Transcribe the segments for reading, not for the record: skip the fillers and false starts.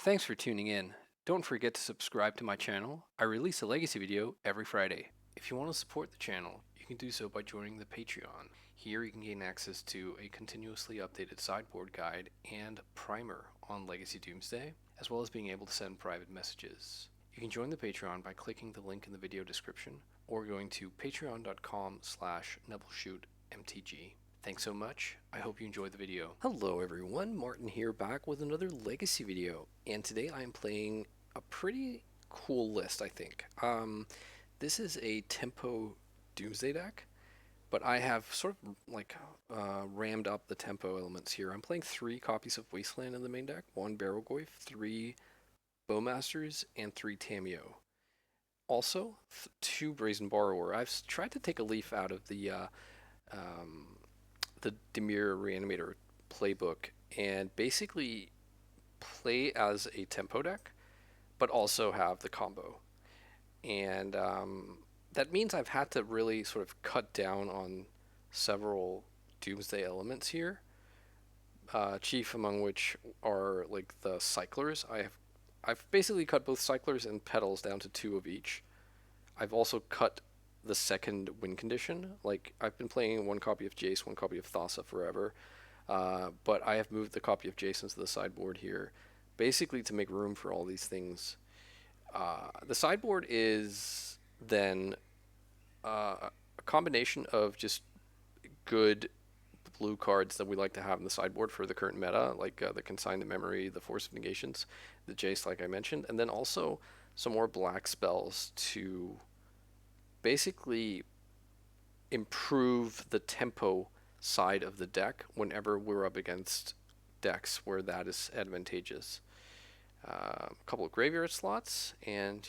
Thanks for tuning in. Don't forget to subscribe to my channel. I release a legacy video every Friday. If you want to support the channel, you can do so by joining the Patreon. Here you can gain access to a continuously updated sideboard guide and primer on Legacy Doomsday, as well as being able to send private messages. You can join the Patreon by clicking the link in the video description or going to patreon.com/NebelShootMTG. Thanks so much. I hope you enjoyed the video. Hello everyone, Martin here back with another Legacy video. And today I am playing a pretty cool list, I think. This is a tempo Doomsday deck, but I have sort of like rammed up the tempo elements here. I'm playing 3 copies of Wasteland in the main deck, 1 Barrelgoyf, 3 Bowmasters, and 3 Tamiyo. Also, 2 Brazen Borrower. I've tried to take a leaf out of the Tamiyo Reanimator playbook and basically play as a tempo deck, but also have the combo. And that means I've had to really sort of cut down on several Doomsday elements here. Chief among which are like the cyclers. I've basically cut both cyclers and petals down to 2 of each. I've also cut the second win condition. Like, I've been playing 1 copy of Jace, 1 copy of Thassa forever, but I have moved the copy of Jace into the sideboard here, basically to make room for all these things. The sideboard is then a combination of just good blue cards that we like to have in the sideboard for the current meta, like the Consign to Memory, the Force of Negations, the Jace, like I mentioned, and then also some more black spells to basically improve the tempo side of the deck whenever we're up against decks where that is advantageous. A couple of graveyard slots, and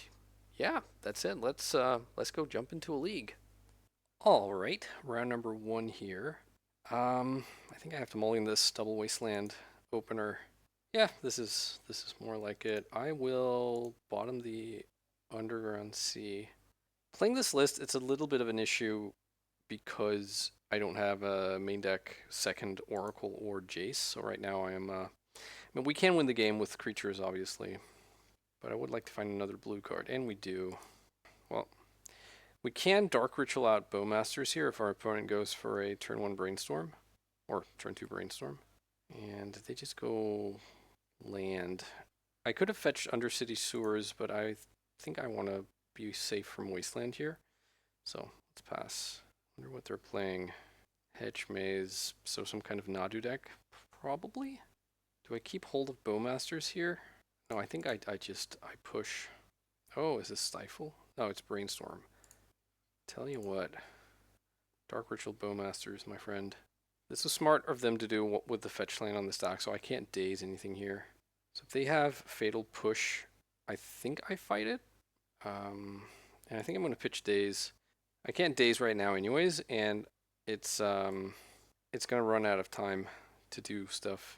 yeah, that's it. Let's go jump into a league. All right, round number 1 here. I think I have to mulligan this double Wasteland opener. Yeah, this is more like it. I will bottom the Underground Sea. Playing this list, it's a little bit of an issue because I don't have a main deck second Oracle or Jace. So right now I am, I mean, we can win the game with creatures, obviously, but I would like to find another blue card, and we do. Well, we can Dark Ritual out Bowmasters here if our opponent goes for a turn 1 Brainstorm, or turn 2 Brainstorm, and they just go land. I could have fetched Undercity Sewers, but I think I want to be safe from Wasteland here, so let's pass. Wonder what they're playing. Hedge Maze, so some kind of Nadu deck, probably. Do I keep hold of Bowmasters here? No, I think I push. Oh, is this Stifle? No, it's Brainstorm. Tell you what, Dark Ritual Bowmasters, my friend. This is smart of them to do with the fetch land on the stack, so I can't daze anything here. So if they have Fatal Push, I think I fight it. And I think I'm going to pitch Daze. I can't Daze right now anyways, and it's going to run out of time to do stuff.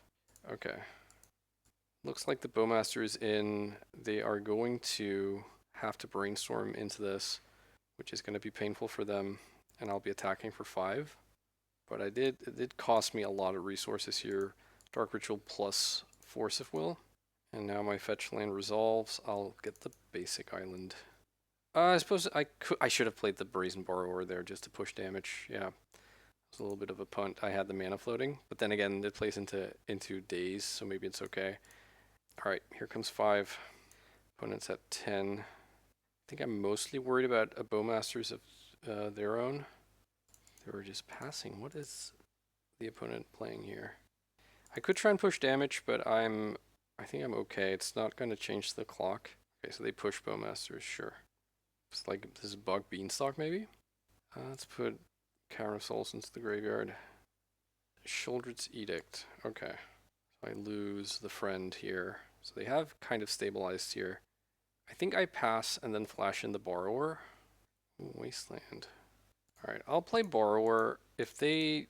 Okay. Looks like the Bowmaster is in. They are going to have to Brainstorm into this, which is going to be painful for them, and I'll be attacking for 5. But it did cost me a lot of resources here. Dark Ritual plus Force of Will. And now my fetch land resolves. I'll get the basic island. I suppose I should have played the Brazen Borrower there just to push damage. Yeah, it was a little bit of a punt. I had the mana floating, but then again, it plays into Daze, so maybe it's okay. All right, here comes 5. Opponent's at 10. I think I'm mostly worried about a Bowmasters of their own. They were just passing. What is the opponent playing here? I could try and push damage, but I think I'm okay. It's not going to change the clock. Okay, so they push Bowmasters, sure. It's like this is Bug Beanstalk, maybe? Let's put Souls into the graveyard. Sheoldred's Edict. Okay. So I lose the friend here. So they have kind of stabilized here. I think I pass and then flash in the Borrower. Wasteland. Alright, I'll play Borrower. If they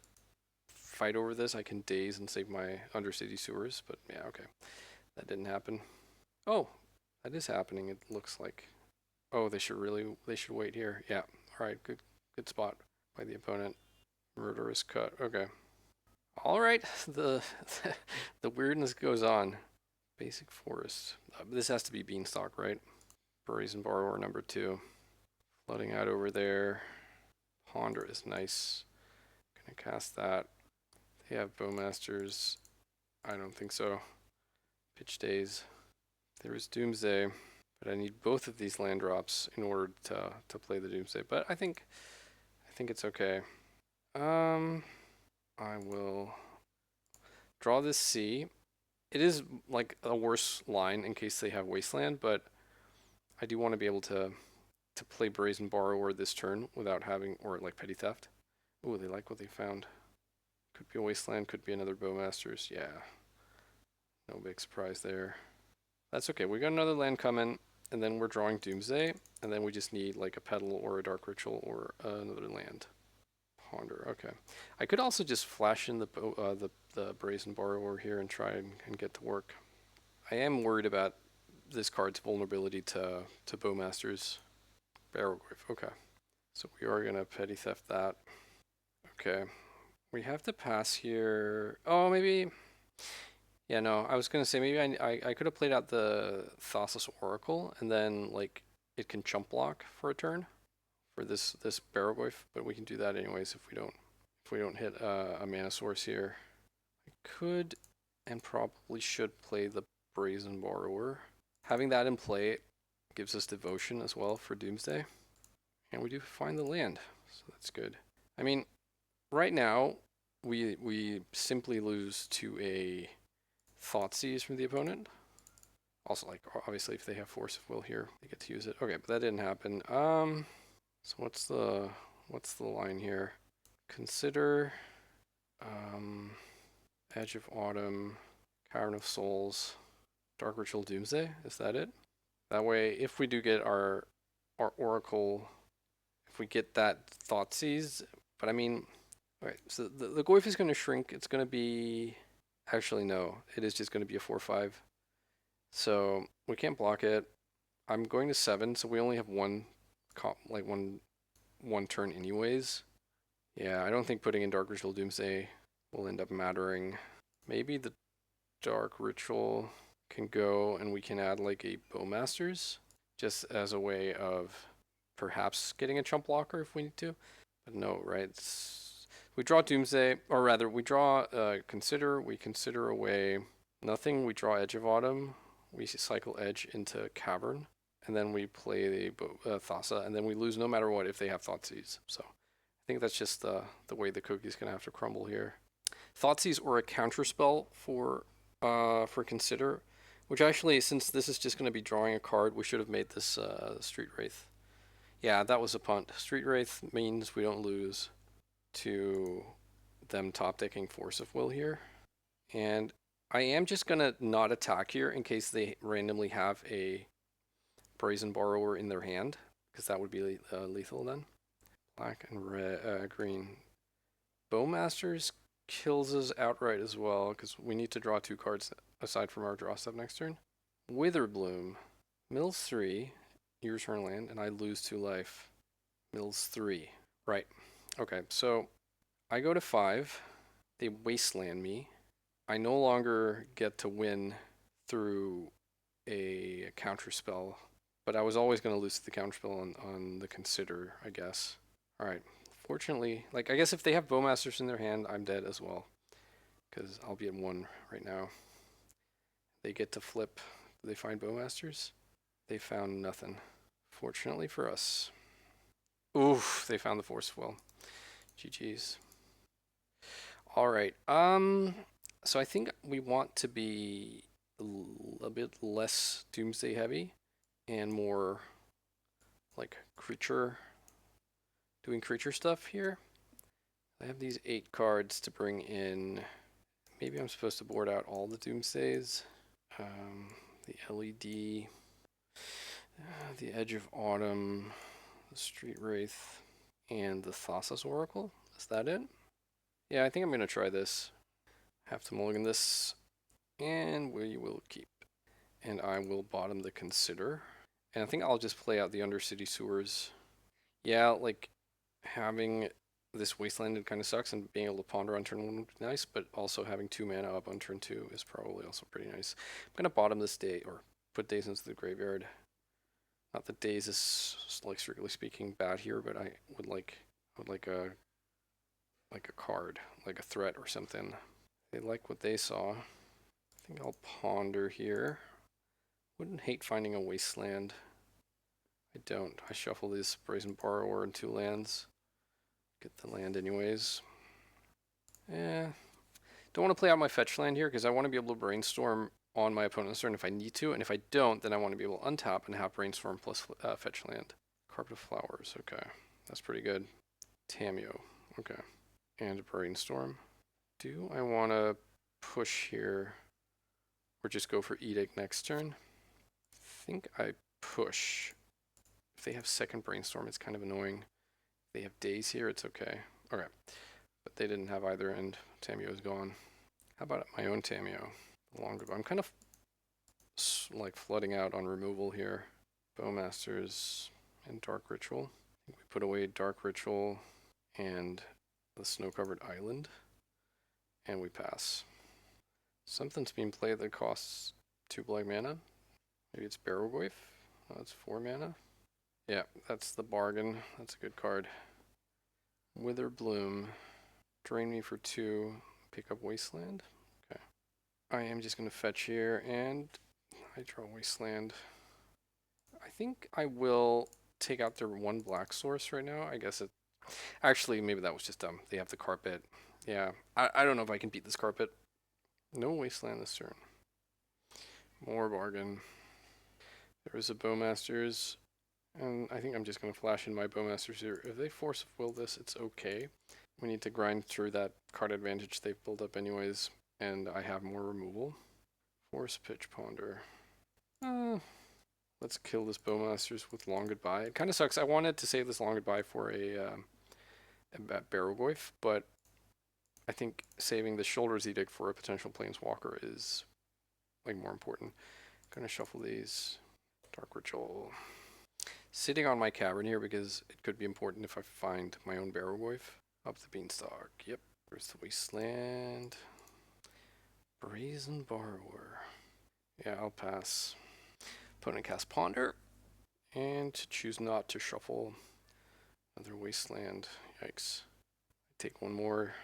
fight over this, I can Daze and save my Undercity Sewers, but yeah, okay. That didn't happen. Oh, that is happening, it looks like. Oh, they should wait here. Yeah, alright, good spot by the opponent. Murderous Cut, okay. Alright, the weirdness goes on. Basic forest. This has to be Beanstalk, right? Brazen Borrower number 2. Flooding out over there. Ponder is nice. Gonna cast that. They have Bowmasters. I don't think so. Pitch Days. There is Doomsday, but I need both of these land drops in order to play the Doomsday. But I think it's okay. I will draw this C. It is like a worse line in case they have Wasteland, but I do want to be able to play Brazen Borrower this turn without having, or like Petty Theft. Ooh, they like what they found. Could be a Wasteland, could be another Bowmasters. Yeah, no big surprise there. That's okay. We got another land coming, and then we're drawing Doomsday, and then we just need like a Petal or a Dark Ritual or another land. Ponder. Okay. I could also just flash in the Brazen Borrower here and try and get to work. I am worried about this card's vulnerability to Bowmasters. Barrowglyph. Okay. So we are gonna Petty Theft that. Okay. We have to pass here. Oh, maybe. Yeah, no. I was gonna say maybe I could have played out the Thassa's Oracle and then like it can chump block for a turn for this Barrowglyph, but we can do that anyways if we don't hit a mana source here. I could and probably should play the Brazen Borrower. Having that in play gives us Devotion as well for Doomsday. And we do find the land, so that's good. I mean, right now, we simply lose to a Thoughtseize from the opponent. Also, like, obviously, if they have Force of Will here, they get to use it. Okay, but that didn't happen. So what's the line here? Consider, Edge of Autumn, Cavern of Souls, Dark Ritual Doomsday. Is that it? That way, if we do get our Oracle, if we get that Thoughtseize, but I mean, alright, so the Goyf is going to shrink. It's going to be, actually no, it is just going to be a 4/5. So we can't block it. I'm going to 7, so we only have one turn anyways. Yeah, I don't think putting in Dark Ritual Doomsday will end up mattering. Maybe the Dark Ritual can go and we can add like a Bowmasters just as a way of perhaps getting a chump blocker if we need to. But no, right? We draw Doomsday, or rather, we draw Consider, we consider away nothing, we draw Edge of Autumn, we cycle Edge into Cavern, and then we play the Thassa, and then we lose no matter what if they have Thoughtseize. So I think that's just the way the cookie's going to have to crumble here. Thoughtseize or a counterspell for Consider, which actually, since this is just going to be drawing a card, we should have made this Street Wraith. Yeah, that was a punt. Street Wraith means we don't lose to them top decking Force of Will here. And I am just going to not attack here in case they randomly have a Brazen Borrower in their hand, because that would be lethal then. Black and red, green. Bowmasters kills us outright as well, because we need to draw 2 cards aside from our draw step next turn. Witherbloom. Mills 3. You return land, and I lose 2 life. Mills 3. Right. Okay, so I go to 5. They wasteland me. I no longer get to win through a counterspell, but I was always going to lose to the counterspell on the Consider, I guess. Alright, fortunately, like, I guess if they have Bowmasters in their hand, I'm dead as well, because I'll be at 1 right now. They get to flip. Do they find Bowmasters? They found nothing. Fortunately for us. Oof, they found the Force of Will. GG's. Alright, so I think we want to be a bit less Doomsday heavy and more like doing creature stuff here. I have these 8 cards to bring in. Maybe I'm supposed to board out all the Doomsdays. The LED, the Edge of Autumn, the Street Wraith, and the Thassa's Oracle. Is that it? Yeah, I think I'm going to try this. Have to mulligan this, and we will keep. And I will bottom the Consider. And I think I'll just play out the Undercity Sewers. Yeah, like having this Wasteland kind of sucks, and being able to ponder on turn 1 would be nice, but also having 2 mana up on turn 2 is probably also pretty nice. I'm going to bottom this day, or put Daze into the graveyard. Not that Daze is, like, strictly speaking bad here, but I would like a card, like a threat or something. They like what they saw. I think I'll ponder here. Wouldn't hate finding a Wasteland. I don't. I shuffle this Brazen Borrower and 2 lands. Get the land anyways. Don't want to play out my fetch land here because I want to be able to brainstorm on my opponent's turn if I need to, and if I don't, then I want to be able to untap and have brainstorm plus fetch land. Carpet of Flowers, okay. That's pretty good. Tamiyo, okay. And brainstorm. Do I want to push here or just go for Edict next turn? I think I push. If they have second brainstorm, it's kind of annoying. If they have Daze here, it's okay. Okay. But they didn't have either, and Tamiyo is gone. How about my own Tamiyo? Longer. I'm kind of like flooding out on removal here. Bowmasters and Dark Ritual. I think we put away Dark Ritual and the Snow-Covered Island, and we pass. Something's being played that costs 2 black mana. Maybe it's Barrowgoyf. Oh, that's 4 mana. Yeah, that's the bargain. That's a good card. Wither Bloom. Drain me for 2. Pick up Wasteland. Okay. I am just going to fetch here, and I draw Wasteland. I think I will take out their 1 black source right now. I guess it... Actually, maybe that was just dumb. They have the carpet. Yeah, I don't know if I can beat this carpet. No Wasteland this turn. More bargain. There is a Bowmasters, and I think I'm just going to flash in my Bowmasters here. If they force of will this, it's okay. We need to grind through that card advantage they've built up anyways, and I have more removal. Force Pitch Ponder. Let's kill this Bowmasters with Long Goodbye. It kind of sucks. I wanted to save this Long Goodbye for a Barrowgoyf, but I think saving the Shoulder's Edict for a potential Planeswalker is like more important. Gonna shuffle these. Dark Ritual. Sitting on my cavern here because it could be important if I find my own Barrowgoyf. Up the Beanstalk. Yep. There's the Wasteland. Brazen Borrower. Yeah, I'll pass. Opponent cast Ponder. And choose not to shuffle another Wasteland. Yikes. Take one more.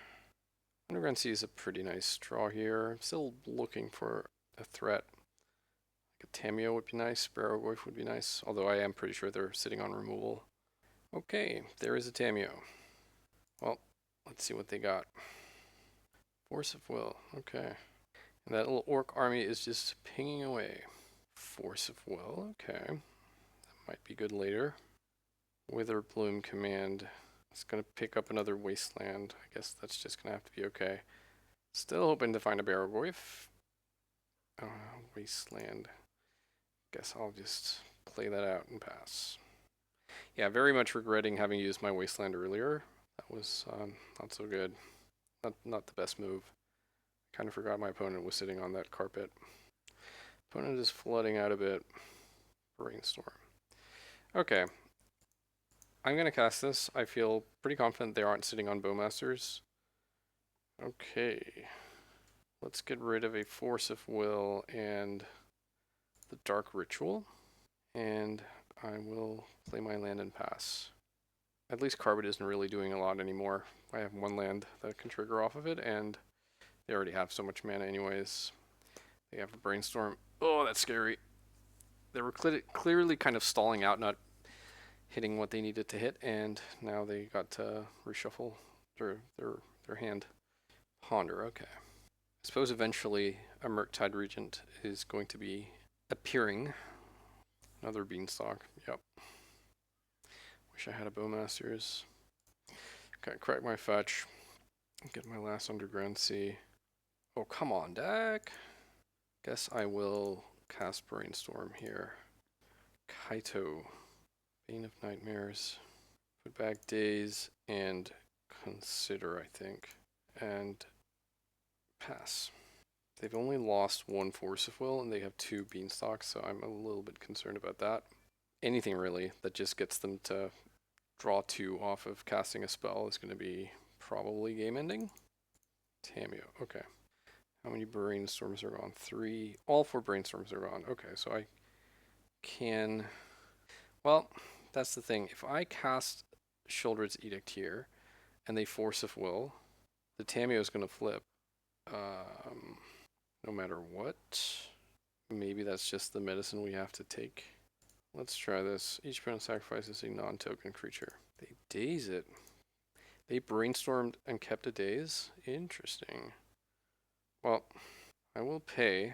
Underground Sea is a pretty nice draw here. I'm still looking for a threat. Like a Tamiyo would be nice. Barrowgoyf would be nice. Although I am pretty sure they're sitting on removal. Okay, there is a Tamiyo. Well, let's see what they got. Force of Will. Okay. And that little orc army is just pinging away. Force of Will. Okay. That might be good later. Wither Bloom command. It's going to pick up another Wasteland. I guess that's just going to have to be okay. Still hoping to find a Barrowgoyf. Wasteland. Guess I'll just play that out and pass. Yeah, very much regretting having used my Wasteland earlier. That was not so good. Not the best move. Kind of forgot my opponent was sitting on that carpet. Opponent is flooding out a bit. Brainstorm. Okay. I'm going to cast this. I feel pretty confident they aren't sitting on Bowmasters. Okay. Let's get rid of a Force of Will and the Dark Ritual. And I will play my land and pass. At least Carpet isn't really doing a lot anymore. I have 1 land that can trigger off of it, and they already have so much mana anyways. They have a Brainstorm. Oh, that's scary. They were clearly kind of stalling out, not hitting what they needed to hit, and now they got to reshuffle their hand. Ponder, okay. I suppose eventually a Murktide Regent is going to be appearing. Another Beanstalk, yep. Wish I had a Bowmasters. Okay, crack my fetch. Get my last Underground Sea. Oh, come on, deck. Guess I will cast Brainstorm here. Kaito. Bane of Nightmares. Put back Daze and Consider, I think. And pass. They've only lost 1 Force of Will and they have 2 Beanstalks, so I'm a little bit concerned about that. Anything really that just gets them to draw 2 off of casting a spell is going to be probably game ending. Tamiyo, okay. How many brainstorms are gone? 3. All 4 brainstorms are gone. Okay, so I can... Well, that's the thing. If I cast Sheoldred's Edict here, and they Force of Will, the Tamiyo is going to flip. No matter what. Maybe that's just the medicine we have to take. Let's try this. Each opponent sacrifices a non-token creature. They daze it. They brainstormed and kept a daze? Interesting. Well, I will pay.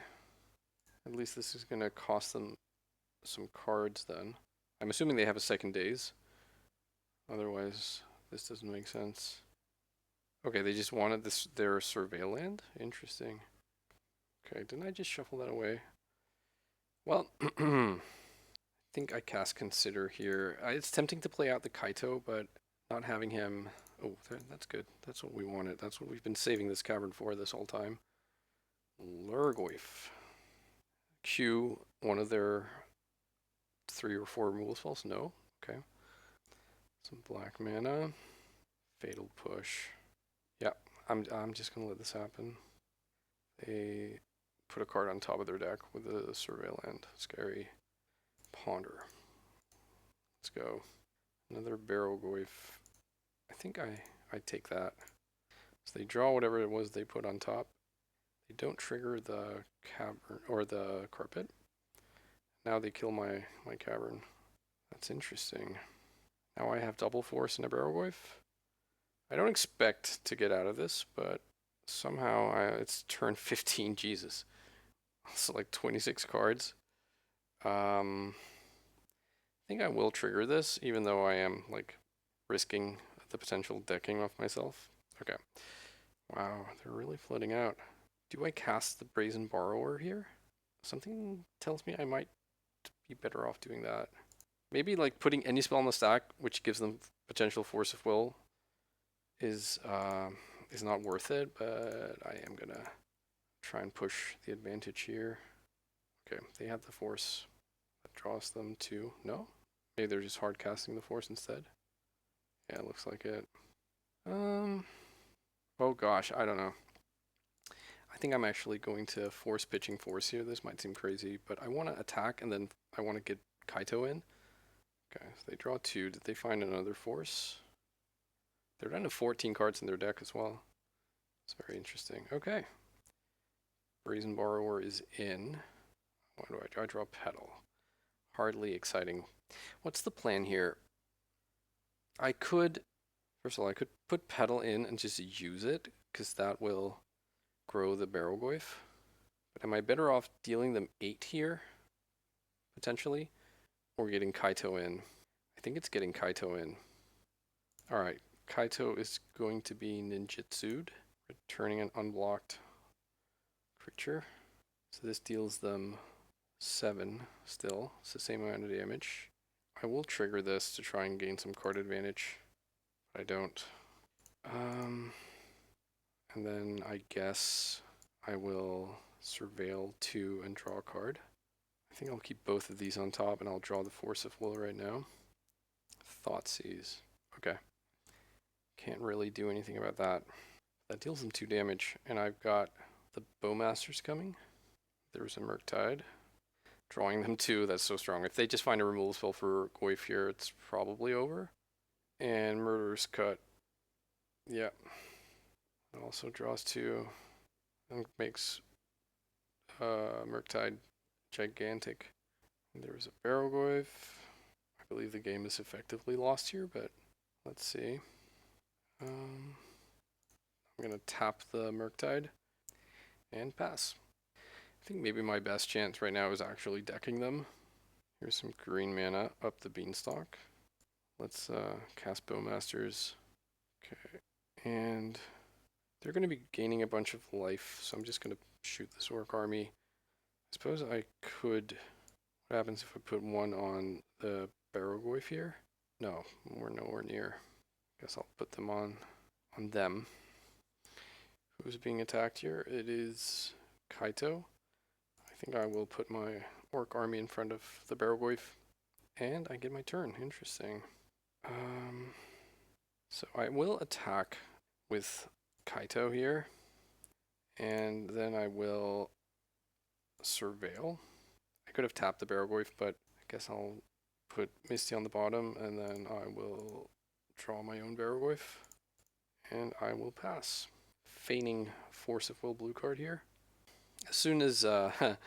At least this is going to cost them some cards then. I'm assuming they have a second daze. Otherwise, this doesn't make sense. Okay, they just wanted this their surveil land? Interesting. Okay, didn't I just shuffle that away? Well, I think I cast Consider here. It's tempting to play out the Kaito, but not having him... Oh, that's good. That's what we wanted. That's what we've been saving this cavern for this whole time. Lurgoyf. Q, one of their 3 or 4 removal spells? No? Okay. Some black mana. Fatal Push. Yeah, I'm just going to let this happen. They put a card on top of their deck with a Surveil Land. Scary. Ponder. Let's go. Another Barrowgoyf. I think I take that. So they draw whatever it was they put on top. They don't trigger the cavern or the carpet. Now they kill my cavern. That's interesting. Now I have double force and a Barrowgoyf. I don't expect to get out of this, but somehow it's turn 15. Jesus. So like 26 cards. I think I will trigger this, even though I am like risking the potential decking off myself. Okay. Wow, they're really flooding out. Do I cast the Brazen Borrower here? Something tells me I might be better off doing that. Maybe like putting any spell on the stack, which gives them potential Force of Will, is not worth it, but I am gonna try and push the advantage here. Okay, they have the Force. That draws them to... No? Maybe they're just hard casting the Force instead. Yeah, it looks like it. Oh gosh, I don't know. I think I'm actually going to force pitching Force here. This might seem crazy, but I want to attack and then I want to get Kaito in. Okay, so they draw 2. Did they find another Force? They're down to 14 cards in their deck as well. It's very interesting. Okay. Brazen Borrower is in. What do I draw? I draw Petal. Hardly exciting. What's the plan here? I could, first of all, I could put Petal in and just use it, because that will grow the Barrowgoyf. But am I better off dealing them 8 here, potentially, or getting Kaito in? I think it's getting Kaito in. Alright, Kaito is going to be ninjutsu'd, returning an unblocked creature. So this deals them 7 still. It's the same amount of damage. I will trigger this to try and gain some card advantage, but I don't. And then I guess I will surveil 2 and draw a card. I think I'll keep both of these on top and I'll draw the Force of Will right now. Thoughtseize. Okay. Can't really do anything about that. That deals them 2 damage, and I've got the Bowmasters coming. There's a Murktide. Drawing them 2, that's so strong. If they just find a removal spell for Goyf here, it's probably over. And Murderous Cut. Yeah. It also draws 2 and makes Murktide gigantic. And there's a Barrowgoyf. I believe the game is effectively lost here, but let's see. I'm going to tap the Murktide and pass. I think maybe my best chance right now is actually decking them. Here's some green mana up the Beanstalk. Let's cast Bowmasters. Okay, and they're going to be gaining a bunch of life, so I'm just going to shoot this Orc army. I suppose I could... What happens if I put 1 on the Barrowgoyf here? No, we're nowhere near. Guess I'll put them on them. Who's being attacked here? It is Kaito. I think I will put my Orc army in front of the Barrowgoyf, and I get my turn. Interesting. So I will attack with Kaito here, and then I will surveil. I could have tapped the Barrowgoyf, but I guess I'll put Misty on the bottom, and then I will draw my own Barrowgoyf, and I will pass. Feigning Force of Will blue card here. As soon as the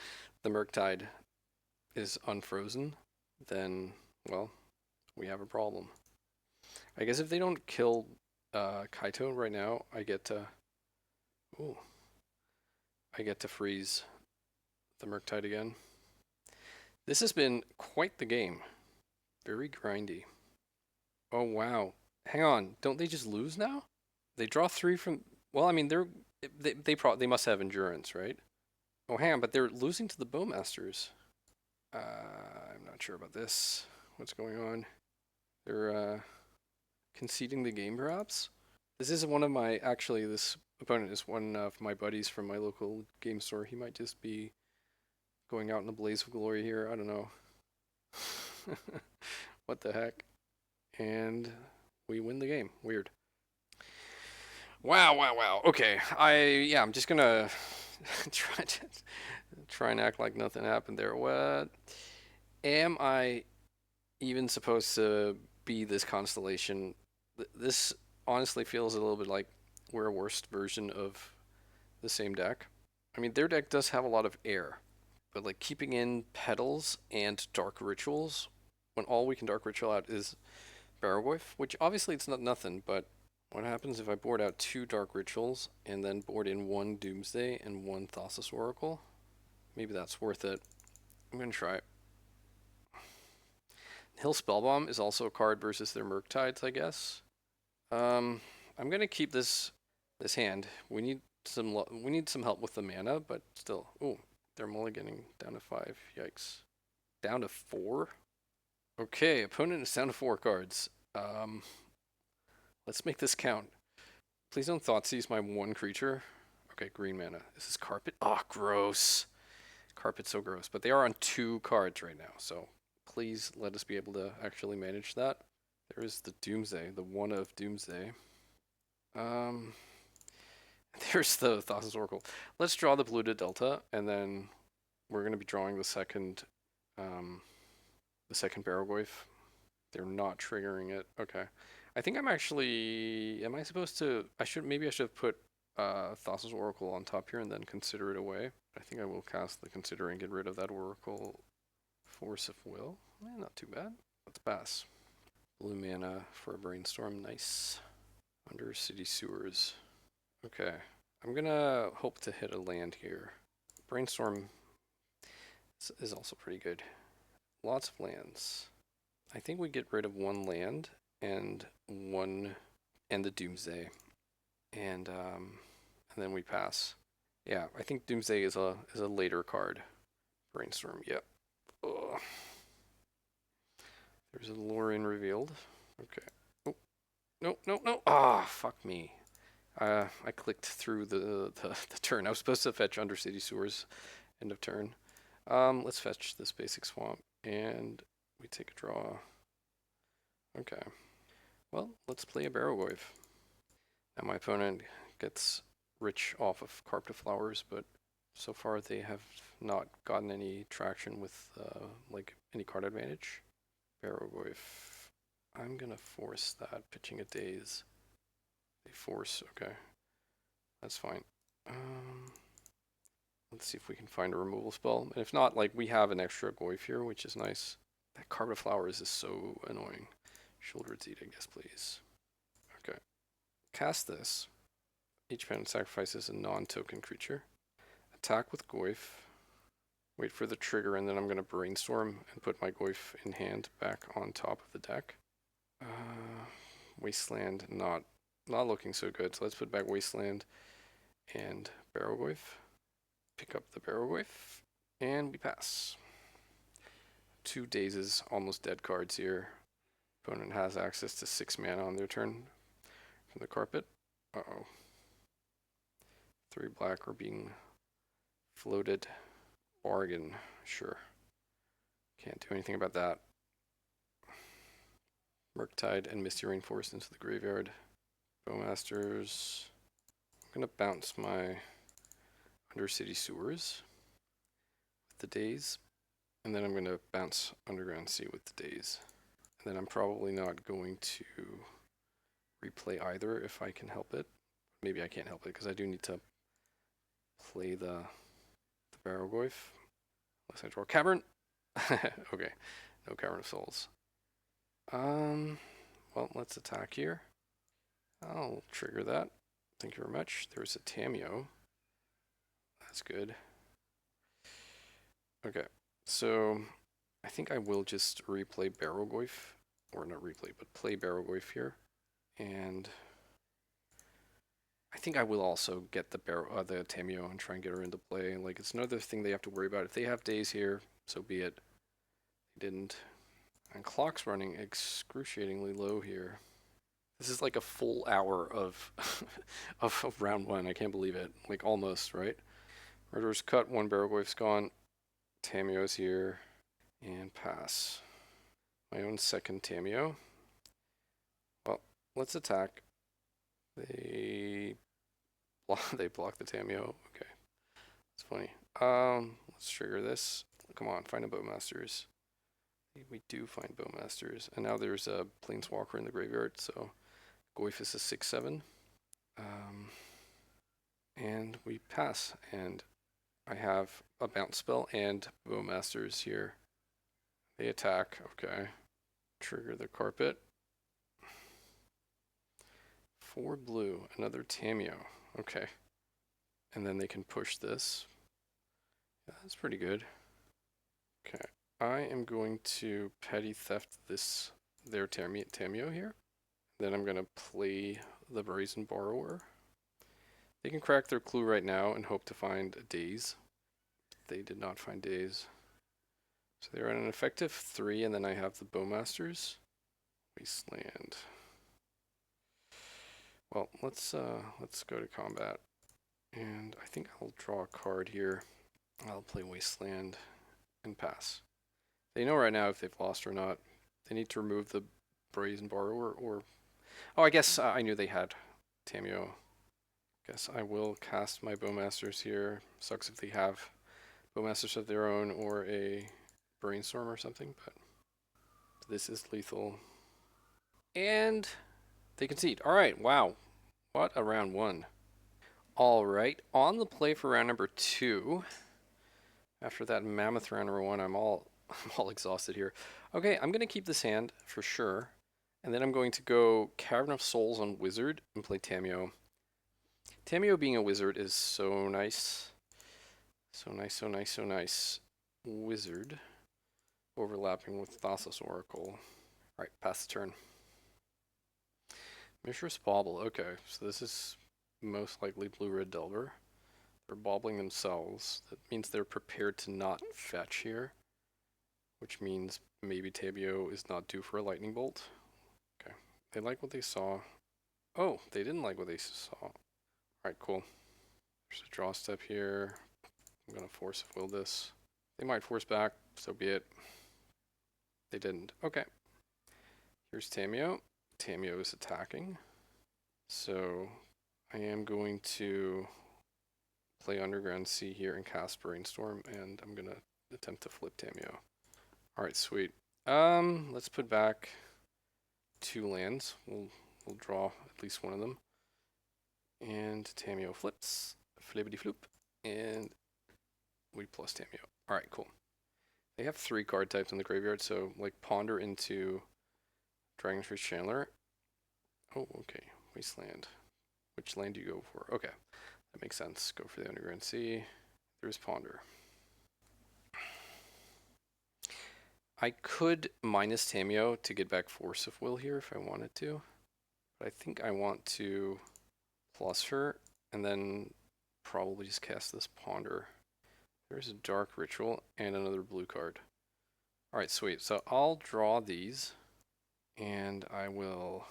Murktide is unfrozen, then, well, we have a problem. I guess if they don't kill Kaito right now, I get to... Ooh. I get to freeze the Murktide again. This has been quite the game. Very grindy. Oh, wow. Hang on. Don't they just lose now? They draw 3 from... Well, I mean, they must have endurance, right? Oh, hang on, but they're losing to the Bowmasters. I'm not sure about this. What's going on? They're conceding the game, perhaps? This is one of my... Actually, this opponent is one of my buddies from my local game store. He might just be going out in a blaze of glory here. I don't know. What the heck? And we win the game. Weird. Wow. Okay. I'm just gonna try and act like nothing happened there. What am I even supposed to be this constellation? This honestly feels a little bit like we're a worst version of the same deck. I mean, their deck does have a lot of air, but like keeping in petals and dark rituals when all we can dark ritual out is Barrowgoyf, which obviously it's not nothing, but what happens if I board out 2 dark rituals and then board in 1 Doomsday and 1 Thassa's Oracle? Maybe that's worth it. I'm gonna try it. Hill Spellbomb is also a card versus their Murktides, I guess. I'm gonna keep this hand. We need some help with the mana, but still. Oh, they're mulliganing down to 5. Yikes. Down to 4? Okay, opponent is down to 4 cards. Let's make this count. Please don't Thoughtseize my 1 creature. Okay, green mana. This is Carpet. Oh, gross. Carpet's so gross. But they are on 2 cards right now, so please let us be able to actually manage that. There is the Doomsday, the one of Doomsday. There's the Thassa's Oracle. Let's draw the blue to Delta, and then we're going to be drawing the second Barrowgoyf. They're not triggering it. Okay. I think I'm actually... Am I supposed to... Maybe I should have put Thassa's Oracle on top here and then consider it away. I think I will cast the Consider and get rid of that Oracle Force of Will. Not too bad. Let's pass. Blue mana for a Brainstorm. Nice. Under City Sewers. Okay. I'm gonna hope to hit a land here. Brainstorm is also pretty good. Lots of lands. I think we get rid of 1 land and the Doomsday, and then we pass. Yeah, I think Doomsday is a later card. Brainstorm. Yep. Ugh. There's a Lorien revealed. Okay. Oh, no. Ah, fuck me. I clicked through the turn. I was supposed to fetch Under City Sewers end of turn. Let's fetch this basic swamp, and we take a draw. Okay. Well, let's play a Barrowgoyf. Now my opponent gets rich off of Carpet Flowers, but so far they have not gotten any traction with like any card advantage. Barrowgoyf. I'm gonna force that, pitching a Daze. They force, okay. That's fine. Let's see if we can find a removal spell. And if not, like, we have an extra Goyf here, which is nice. That Carpet Flowers is so annoying. Sheoldred's Eat, I guess, please. Okay. Cast this. Each opponent sacrifices a non-token creature. Attack with Goyf. Wait for the trigger, and then I'm going to Brainstorm and put my Goyf in hand back on top of the deck. Wasteland, not looking so good. So let's put back Wasteland and Barrowgoyf. Pick up the Barrowgoyf, and we pass. 2 Dazes, almost dead cards here. Opponent has access to 6 mana on their turn from the Carpet. Uh-oh. 3 black are being floated. Bargain, sure. Can't do anything about that. Murktide and Misty Rainforest into the graveyard. Bowmasters. I'm going to bounce my Undercity Sewers with the Daze. And then I'm going to bounce Underground Sea with the Daze. And then I'm probably not going to replay either if I can help it. Maybe I can't help it because I do need to play the Barrogoyf. Unless I draw Cavern. Okay, no Cavern of Souls. Well, let's attack here. I'll trigger that. Thank you very much. There's a Tamiyo. That's good. Okay, so I think I will just replay Barrogoyf. Or not replay, but play Barrogoyf here. And I think I will also get the Tamiyo and try and get her into play. Like, it's another thing they have to worry about. If they have Daze here, so be it. They didn't. And clock's running excruciatingly low here. This is like a full hour of of round one. I can't believe it. Like, almost, right? Murderer's cut, one Barrogoyf's gone. Tamiyo's here. And pass. My own second Tamiyo. Well, let's attack. They block the Tamiyo. Okay. It's funny. Let's trigger this. Come on, find a Bowmasters. We do find Bowmasters. And now there's a Planeswalker in the graveyard, so Goyf is a 6/7. And we pass. And I have a bounce spell and Bowmasters here. They attack. Okay. Trigger the carpet. 4 blue. Another Tamiyo. Okay. And then they can push this. Yeah, that's pretty good. Okay. I am going to petty theft their Tamiyo here. Then I'm going to play the Brazen Borrower. They can crack their clue right now and hope to find a Daze. They did not find Daze. So they're at an effective 3, and then I have the Bowmasters. Wasteland. Well, let's go to combat. And I think I'll draw a card here. I'll play Wasteland and pass. They know right now if they've lost or not. They need to remove the Brazen Borrower or... Oh, I guess I knew they had Tamiyo. Guess I will cast my Bowmasters here. Sucks if they have Bowmasters of their own or a Brainstorm or something, but this is lethal. And they concede. Alright, wow. What a round one. Alright, on the play for round number 2. After that mammoth round number 1, I'm all exhausted here. Okay, I'm going to keep this hand for sure. And then I'm going to go Cavern of Souls on Wizard and play Tamiyo. Tamiyo being a wizard is so nice. So nice, so nice, so nice. Wizard. Overlapping with Thassa's Oracle. Alright, pass the turn. Mishra's Bauble. Okay, so this is most likely Blue-Red Delver. They're bobbling themselves. That means they're prepared to not fetch here. Which means maybe Tamiyo is not due for a Lightning Bolt. Okay, they like what they saw. Oh, they didn't like what they saw. Alright, cool. There's a draw step here. I'm going to force of will this. They might force back, so be it. They didn't. Okay. Here's Tamiyo. Tamiyo is attacking. So I am going to play Underground Sea here and cast Brainstorm, and I'm going to attempt to flip Tamiyo. Alright, sweet. Let's put back 2 lands. We'll draw at least one of them. And Tamiyo flips. Flippity floop. And we plus Tamiyo. Alright, cool. They have 3 card types in the graveyard, so like Ponder into Dragon's Chandler. Oh, okay. Wasteland. Which land do you go for? Okay. That makes sense. Go for the Underground Sea. There's Ponder. I could minus Tamiyo to get back Force of Will here if I wanted to. But I think I want to plus her and then probably just cast this Ponder. There's a Dark Ritual and another blue card. Alright, sweet. So I'll draw these and I will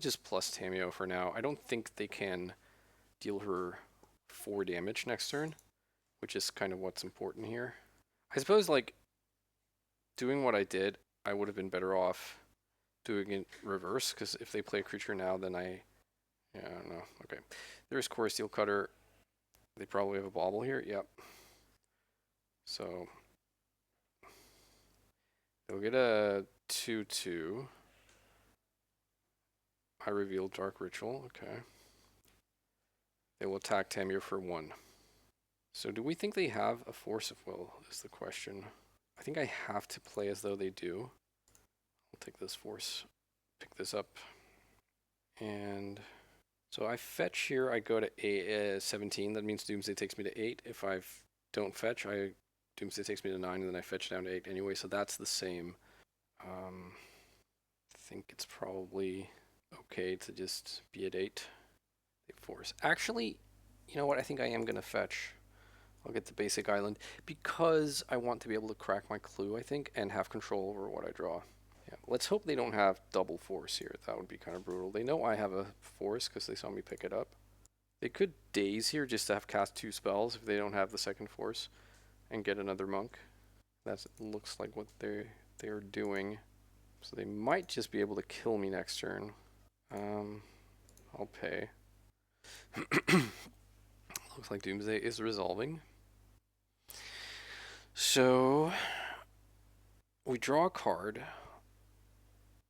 just plus Tamiyo for now. I don't think they can deal her 4 damage next turn, which is kind of what's important here. I suppose, like, doing what I did, I would have been better off doing it reverse, because if they play a creature now, then yeah, I don't know. Okay. There's Core Steel Cutter. They probably have a bauble here. Yep. So they'll get a 2/2. I reveal Dark Ritual. Okay. They will attack Tamiyo for 1. So do we think they have a Force of Will is the question. I think I have to play as though they do. I'll take this Force, pick this up. And so I fetch here, I go to 17. That means Doomsday takes me to 8. If I don't fetch, Doomsday takes me to 9, and then I fetch down to 8 anyway, so that's the same. I think it's probably okay to just be at 8. Force. Actually, you know what? I think I am going to fetch. I'll get the basic island because I want to be able to crack my clue, I think, and have control over what I draw. Yeah, let's hope they don't have double force here. That would be kind of brutal. They know I have a force because they saw me pick it up. They could daze here just to have cast 2 spells if they don't have the second force and get another monk. That looks like what they're doing. So they might just be able to kill me next turn. I'll pay. Looks like Doomsday is resolving. So we draw a card.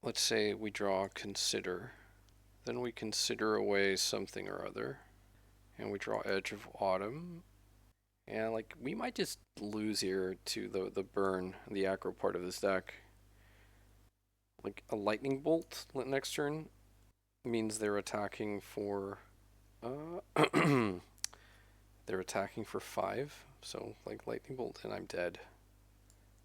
Let's say we draw Consider. Then we consider away something or other. And we draw Edge of Autumn. And like we might just lose here to the burn, the aggro part of this deck. Like a lightning bolt next turn means they're attacking for they're attacking for 5. So like lightning bolt and I'm dead.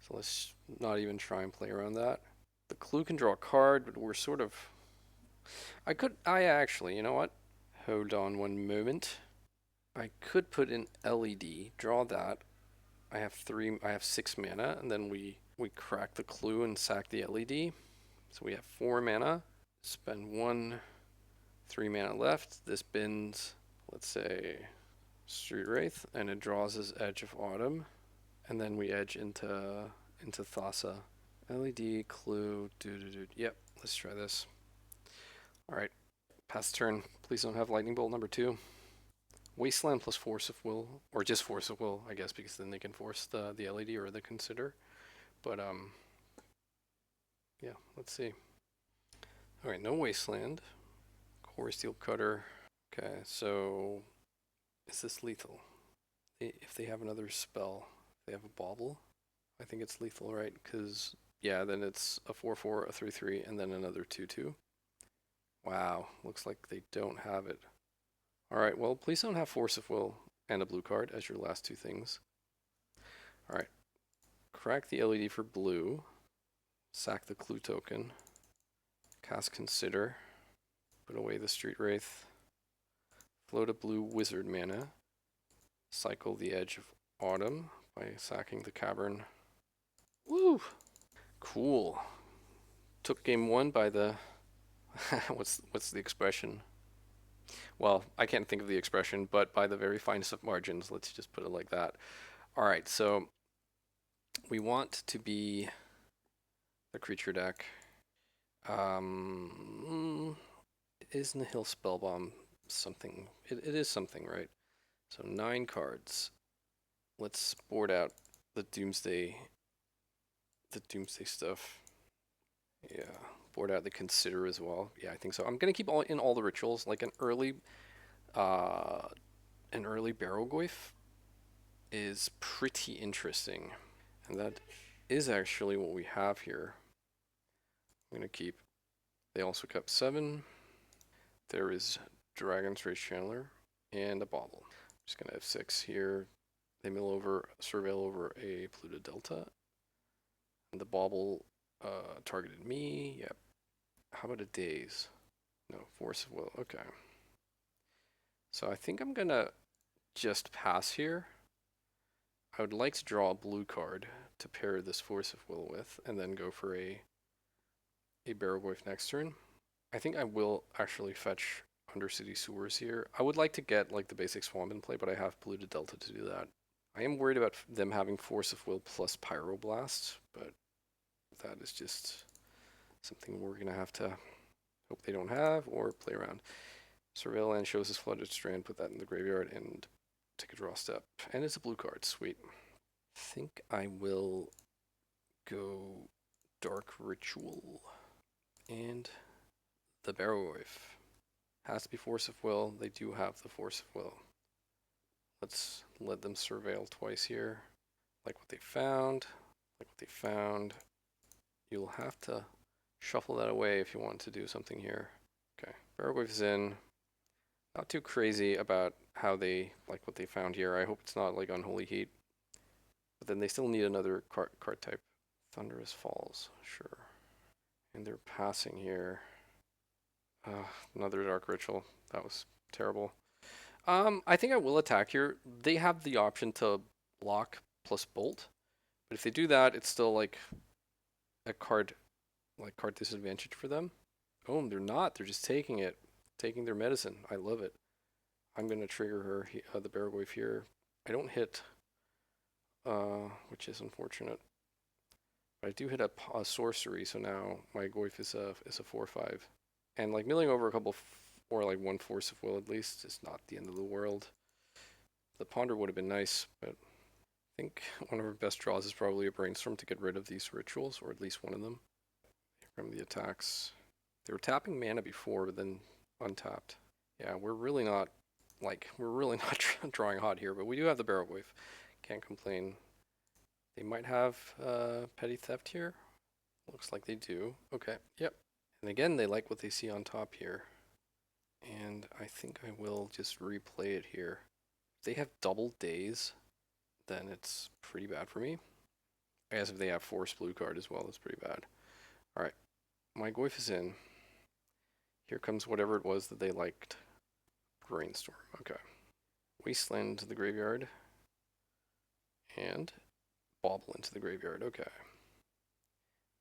So let's not even try and play around that. The clue can draw a card, but we're sort of I actually, you know what? Hold on one moment. I could put in LED, draw that. I have 6 mana, and then we crack the clue and sack the LED. So we have 4 mana. Spend 1, 3 mana left. This bins, let's say, Street Wraith, and it draws his Edge of Autumn. And then we edge into Thassa. LED, clue, Yep, let's try this. Alright, pass turn. Please don't have Lightning Bolt number 2. Wasteland plus Force of Will, or just Force of Will, I guess, because then they can force the LED or the Consider. But, yeah, let's see. Alright, no Wasteland. Core Steel Cutter. Okay, so is this lethal? If they have another spell, if they have a bauble, I think it's lethal, right? Because, yeah, then it's a 4/4, a 3/3, and then another 2/2. Wow, looks like they don't have it. Alright, well, please don't have Force of Will and a blue card as your last 2 things. Alright, crack the LED for blue, sack the clue token, cast Consider, put away the Street Wraith, float a blue wizard mana, cycle the Edge of Autumn by sacking the Cavern. Woo! Cool. Took game 1 by the... what's the expression? Well, I can't think of the expression, but by the very finest of margins, let's just put it like that. Alright, so we want to be the creature deck. Is Nihil Spellbomb something? It is something, right? So 9 cards. Let's board out the Doomsday stuff. Yeah, board out the Consider as well. Yeah, I think so. I'm gonna keep all the rituals, like an early Barrowgoyf is pretty interesting, and that is actually what we have here. I'm gonna keep. They also kept 7. There is Dragon's Rage Channeler and a bauble. I'm just gonna have 6 here. They surveil over a polluted delta. And the bauble targeted me. Yep. How about a daze? No, Force of Will. Okay. So I think I'm gonna just pass here. I would like to draw a blue card to pair this Force of Will with, and then go for a Barrowgoyf next turn. I think I will actually fetch Undercity Sewers here. I would like to get like the basic Swamp in play, but I have polluted delta to do that. I am worried about them having Force of Will plus Pyroblast, but that is just Something we're gonna have to hope they don't have or play around. Surveil land shows his flooded strand, put that in the graveyard and take a draw step. And it's a blue card, sweet. I think I will go Dark Ritual. And the Barrow-Wife. Has to be Force of Will. They do have the Force of Will. Let's let them surveil twice here. Like what they found. Like what they found. You'll have to shuffle that away if you want to do something here. Okay, Barrow-Wife is in. Not too crazy about how they like what they found here. I hope it's not like Unholy Heat. But then they still need another card type. Thunderous Falls, sure. And they're passing here. Another Dark Ritual. That was terrible. I think I will attack here. They have the option to block plus bolt. But if they do that, it's still like a card disadvantage for them. Oh, they're not. They're just taking it. Taking their medicine. I love it. I'm going to trigger her, the Barrow-Wife here. I don't hit, which is unfortunate. But I do hit a sorcery, so now my Goyf is a 4/5. And like milling over a couple, or like one Force of Will at least, is not the end of the world. The Ponder would have been nice, but I think one of our best draws is probably a Brainstorm to get rid of these rituals, or at least one of them. Here come the attacks. They were tapping mana before, but then untapped. Yeah, we're really not drawing hot here, but we do have the Barrow-Wife. Can't complain. They might have Petty Theft here. Looks like they do. Okay, yep. And again, they like what they see on top here. And I think I will just replay it here. If they have double days, then it's pretty bad for me. I guess if they have Force Blue card as well, that's pretty bad. Alright, my Goyf is in. Here comes whatever it was that they liked. Brainstorm, okay. Wasteland to the graveyard. And Bauble into the graveyard, okay.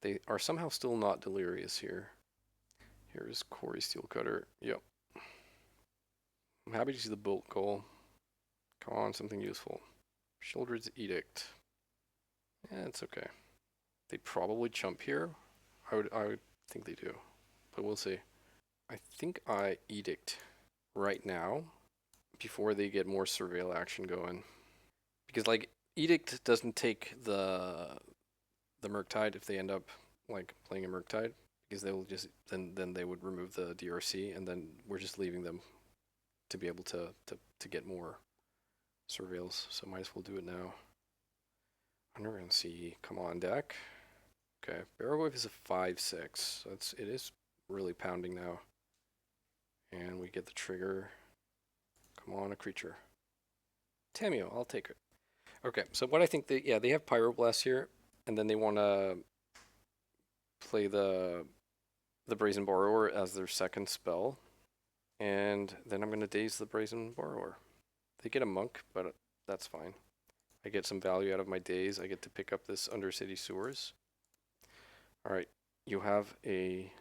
They are somehow still not delirious here. Here's Corey Steelcutter, yep. I'm happy to see the Bolt Goal. Come on, something useful. Sheoldred's Edict. Yeah, it's okay. They probably chump here. I would think they do, but we'll see. I think I Edict right now before they get more surveil action going, because like Edict doesn't take the Murktide if they end up like playing a Murktide, because they will just then they would remove the DRC, and then we're just leaving them to be able to get more surveils. So might as well do it now. And we're gonna see. Come on, deck. Okay, Barrow-Wife is a 5/6. So it is really pounding now. And we get the trigger. Come on, a creature. Tamiyo, I'll take it. Okay, so what I think they have Pyroblast here, and then they want to play the Brazen Borrower as their second spell, and then I'm going to daze the Brazen Borrower. They get a monk, but that's fine. I get some value out of my daze. I get to pick up this Undercity Sewers. All right, you have a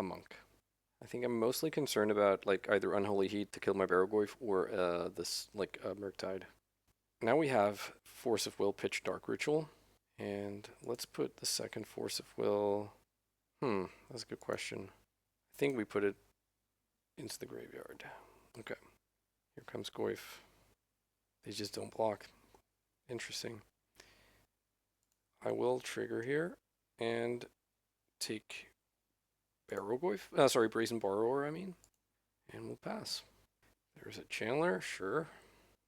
monk. I think I'm mostly concerned about like either Unholy Heat to kill my Barrow-Wife or this like Murktide. Now we have Force of Will pitch Dark Ritual, and let's put the second Force of Will. That's a good question. I think we put it into the graveyard. Okay, here comes Goyf. They just don't block. Interesting. I will trigger here and take Brazen Borrower, I mean, and we'll pass. There's a Chandler, sure.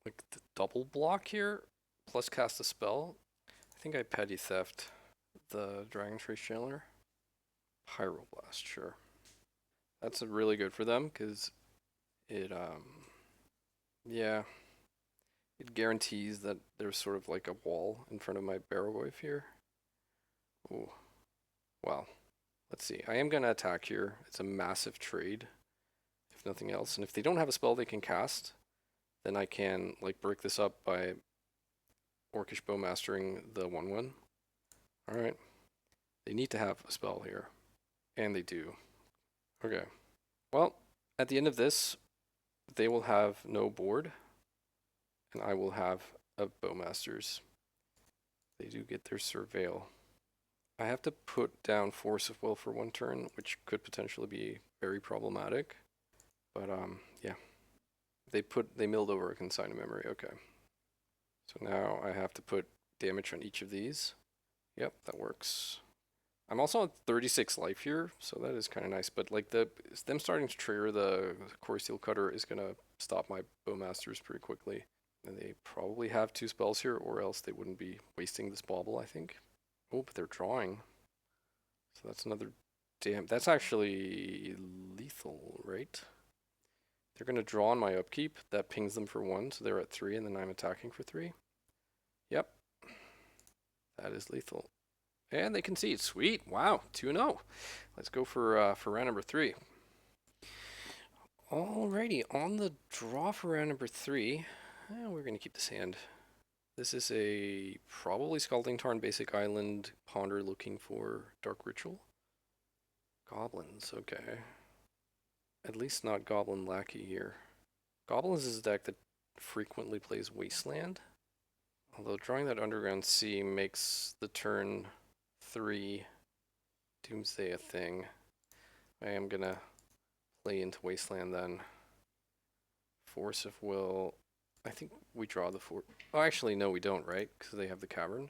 Like the double block here, plus cast a spell. I think I Petty Theft the Dragon Trace Chandler. Pyroblast, sure. That's really good for them because it, it guarantees that there's sort of like a wall in front of my Barrow-Wife here. Ooh, well. Let's see. I am going to attack here. It's a massive trade, if nothing else. And if they don't have a spell they can cast, then I can like break this up by Orcish Bowmastering the 1/1. All right. They need to have a spell here, and they do. Okay. Well, at the end of this, they will have no board, and I will have a Bowmasters. They do get their surveil. I have to put down Force of Will for one turn, which could potentially be very problematic. But yeah, they milled over a consigned memory. Okay, so now I have to put damage on each of these. Yep, that works. I'm also at 36 life here, so that is kind of nice. But like them starting to trigger the Core Steel Cutter is gonna stop my Bowmasters pretty quickly. And they probably have 2 spells here, or else they wouldn't be wasting this bauble, I think. Oh, but they're drawing. So that's another that's actually lethal, right? They're gonna draw on my upkeep. That pings them for 1, so they're at 3, and then I'm attacking for 3. Yep. That is lethal. And they concede. Sweet. Wow. 2-0. Let's go for round number 3. Alrighty, on the draw for round number 3, we're going to keep this hand. This is a probably Scalding Tarn basic island ponder looking for Dark Ritual. Goblins, okay. At least not Goblin Lackey here. Goblins is a deck that frequently plays Wasteland. Although drawing that Underground Sea makes the turn 3 Doomsday a thing. I am going to play into Wasteland then. Force of Will. I think we draw the 4. Oh, actually, no, we don't, right? Because they have the cavern.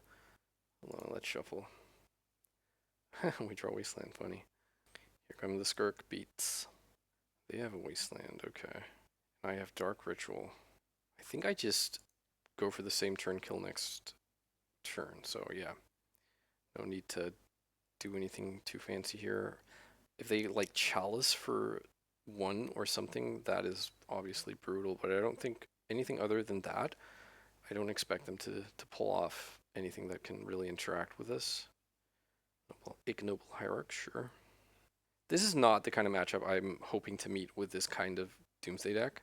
Hold on, let's shuffle. We draw Wasteland, funny. Here come the Skirk beats. They have a Wasteland, okay. I have Dark Ritual. I think I just go for the same turn kill next turn, so yeah. No need to do anything too fancy here. If they like Chalice for 1 or something, that is obviously brutal, but I don't think anything other than that, I don't expect them to pull off anything that can really interact with this. Ignoble Hierarch, sure. This is not the kind of matchup I'm hoping to meet with this kind of Doomsday deck,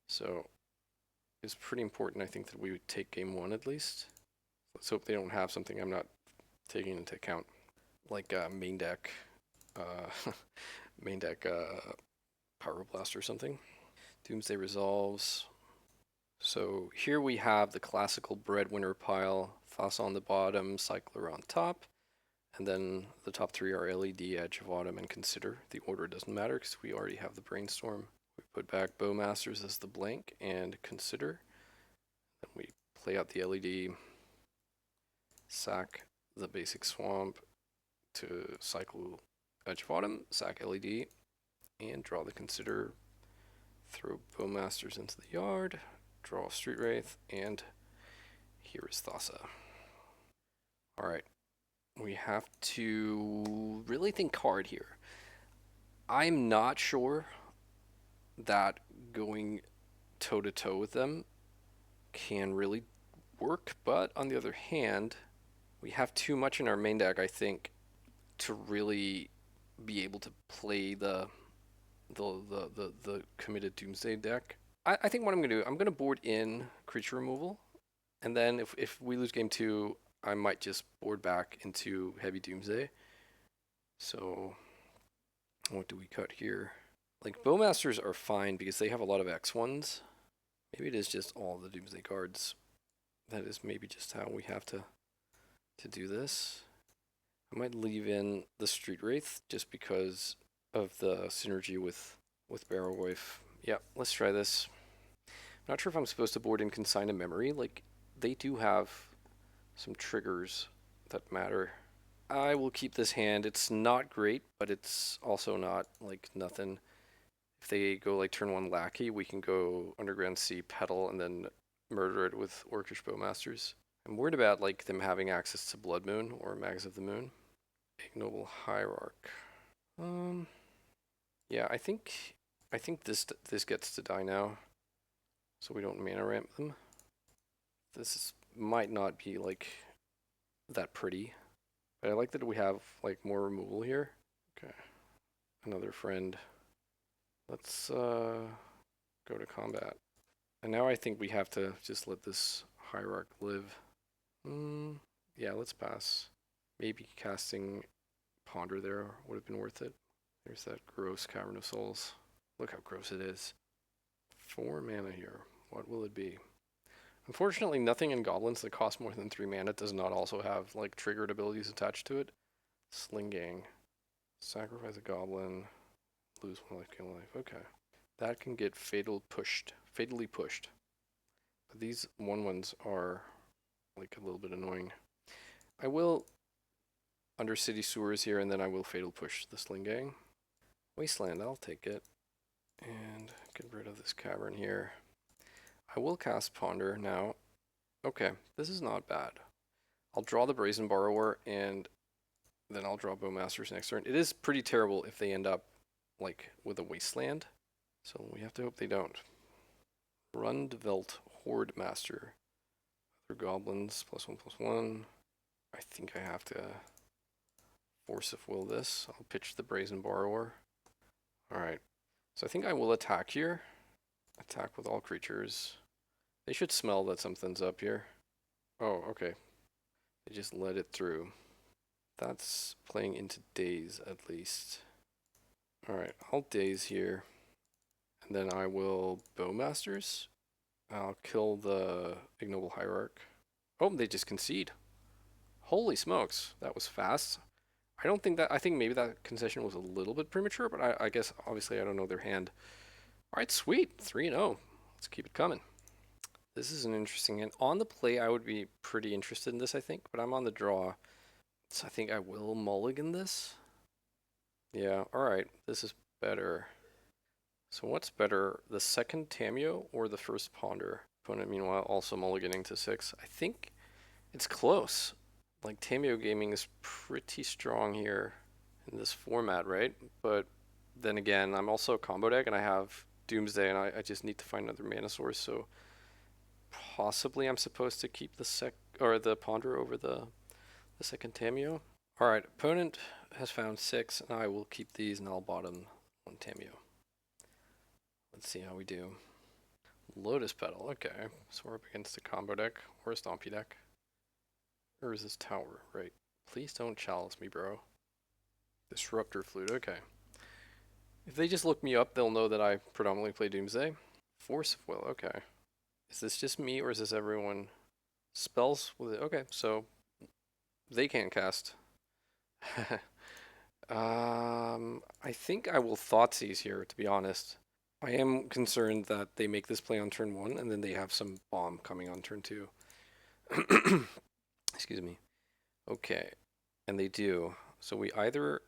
so it's pretty important, I think, that we would take game 1 at least. Let's hope they don't have something I'm not taking into account, like main deck, main deck Pyroblast or something. Doomsday resolves. So here we have the classical breadwinner pile, Thassa on the bottom, Cycler on top, and then the top 3 are LED, Edge of Autumn, and Consider. The order doesn't matter because we already have the Brainstorm. We put back Bowmasters as the blank and Consider. Then we play out the LED, sack the basic Swamp to cycle Edge of Autumn, sack LED, and draw the Consider, throw Bowmasters into the yard, draw Street Wraith, and here is Thassa. Alright, we have to really think hard here. I'm not sure that going toe-to-toe with them can really work, but on the other hand, we have too much in our main deck, I think, to really be able to play the committed Doomsday deck. I think what I'm going to do, I'm going to board in creature removal, and then if we lose game 2, I might just board back into heavy Doomsday. So what do we cut here? Like, Bowmasters are fine because they have a lot of X1s. Maybe it is just all the Doomsday cards. That is maybe just how we have to do this. I might leave in the Street Wraith just because of the synergy with Barrowwife. Yeah, let's try this. I'm not sure if I'm supposed to board in Consign a Memory. Like, they do have some triggers that matter. I will keep this hand. It's not great, but it's also not, like, nothing. If they go, like, turn 1 Lackey, we can go Underground Sea, Petal, and then murder it with Orcish Bowmasters. I'm worried about, like, them having access to Blood Moon or Mags of the Moon. Ignoble Hierarch. Yeah, I think this gets to die now, so we don't mana ramp them. Might not be like that pretty, but I like that we have like more removal here. Okay, another friend. Let's go to combat. And now I think we have to just let this Hierarch live. Yeah, let's pass. Maybe casting Ponder there would have been worth it. There's that gross Cavern of Souls. Look how gross it is. 4 mana here. What will it be? Unfortunately, nothing in Goblins that costs more than 3 mana does not also have like triggered abilities attached to it. Sling Gang. Sacrifice a goblin. Lose 1 life, gain 1 life. Okay. That can get fatally pushed. But these 1/1s are like a little bit annoying. I will Undercity Sewers here, and then I will fatal push the Sling Gang. Wasteland, I'll take it. And get rid of this cavern here. I will cast Ponder now. Okay, this is not bad. I'll draw the Brazen Borrower, and then I'll draw Bowmasters next turn. It is pretty terrible if they end up like with a Wasteland, so we have to hope they don't. Rundvelt Horde Master. Other goblins, +1/+1. I think I have to Force of Will this. I'll pitch the Brazen Borrower. Alright, so I think I will attack here. Attack with all creatures. They should smell that something's up here. Oh, okay. They just let it through. That's playing into Daze at least. Alright, I'll Daze here. And then I will Bowmasters. I'll kill the Ignoble Hierarch. Oh, they just concede. Holy smokes, that was fast. I think maybe that concession was a little bit premature, but I guess obviously I don't know their hand. Alright, sweet. 3-0. Let's keep it coming. This is an interesting hand. On the play, I would be pretty interested in this, I think, but I'm on the draw. So I think I will mulligan this. Yeah, alright. This is better. So what's better, the second Tamiyo or the first Ponder? Opponent, meanwhile, also mulliganing to 6. I think it's close. Like, Tamiyo Gaming is pretty strong here in this format, right? But then again, I'm also a combo deck, and I have Doomsday, and I just need to find another mana source, so possibly I'm supposed to keep the Ponder over the second Tamiyo. Alright, opponent has found 6, and I will keep these, and I'll bottom 1 Tamiyo. Let's see how we do. Lotus Petal, okay. So we're up against a combo deck, or a stompy deck. Or is this tower? Right. Please don't chalice me, bro. Disruptor Flute, okay. If they just look me up, they'll know that I predominantly play Doomsday. Force of Will, okay. Is this just me, or is this everyone? Spells with it, okay, so they can't cast. I think I will Thoughtseize here, to be honest. I am concerned that they make this play on turn 1, and then they have some bomb coming on turn 2. Excuse me. Okay, and they do. So we either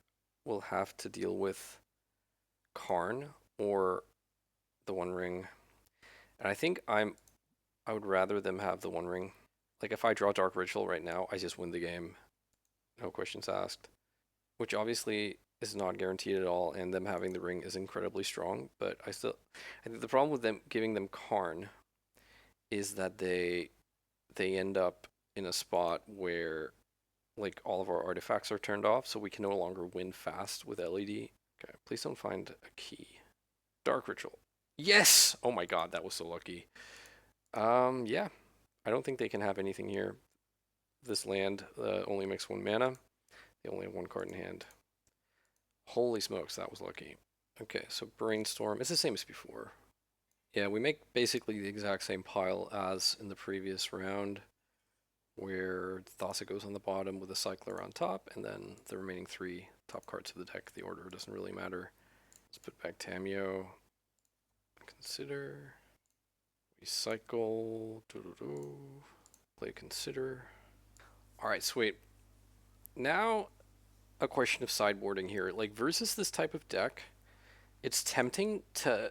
will have to deal with Karn or the One Ring. And I think I would rather them have the One Ring. Like, if I draw Dark Ritual right now, I just win the game. No questions asked. Which obviously is not guaranteed at all, and them having the ring is incredibly strong. But I think the problem with them giving them Karn is that they end up in a spot where like all of our artifacts are turned off, so we can no longer win fast with LED. Okay, please don't find a key. Dark Ritual. Yes! Oh my god, that was so lucky. Yeah. I don't think they can have anything here. This land only makes 1 mana. They only have 1 card in hand. Holy smokes, that was lucky. Okay, so Brainstorm. It's the same as before. Yeah, we make basically the exact same pile as in the previous round, where Thassa goes on the bottom with a Cycler on top, and then the remaining 3 top cards of the deck. The order doesn't really matter. Let's put back Tamiyo. Consider. Recycle. Play Consider. Alright, sweet. Now, a question of sideboarding here. Like, versus this type of deck, it's tempting to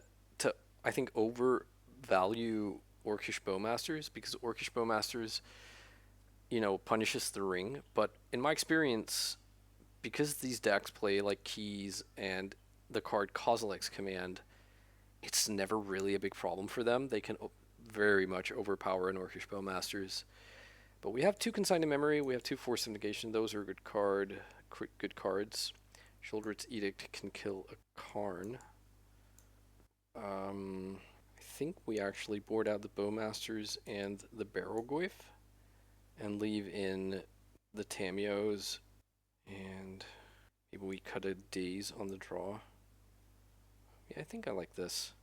I think, overvalue Orcish Bowmasters, because Orcish Bowmasters, punishes the ring. But in my experience, because these decks play like keys and the card Kozilek's Command, it's never really a big problem for them. They can very much overpower an Orcish Bowmasters. But we have 2 Consigned to Memory, we have 2 Force of Negation. Those are good cards. Sheoldred's Edict can kill a Karn. I think we actually board out the Bowmasters and the Barrowgoyf and leave in the Tamiyos, and maybe we cut a Daze on the draw. Yeah, I think I like this.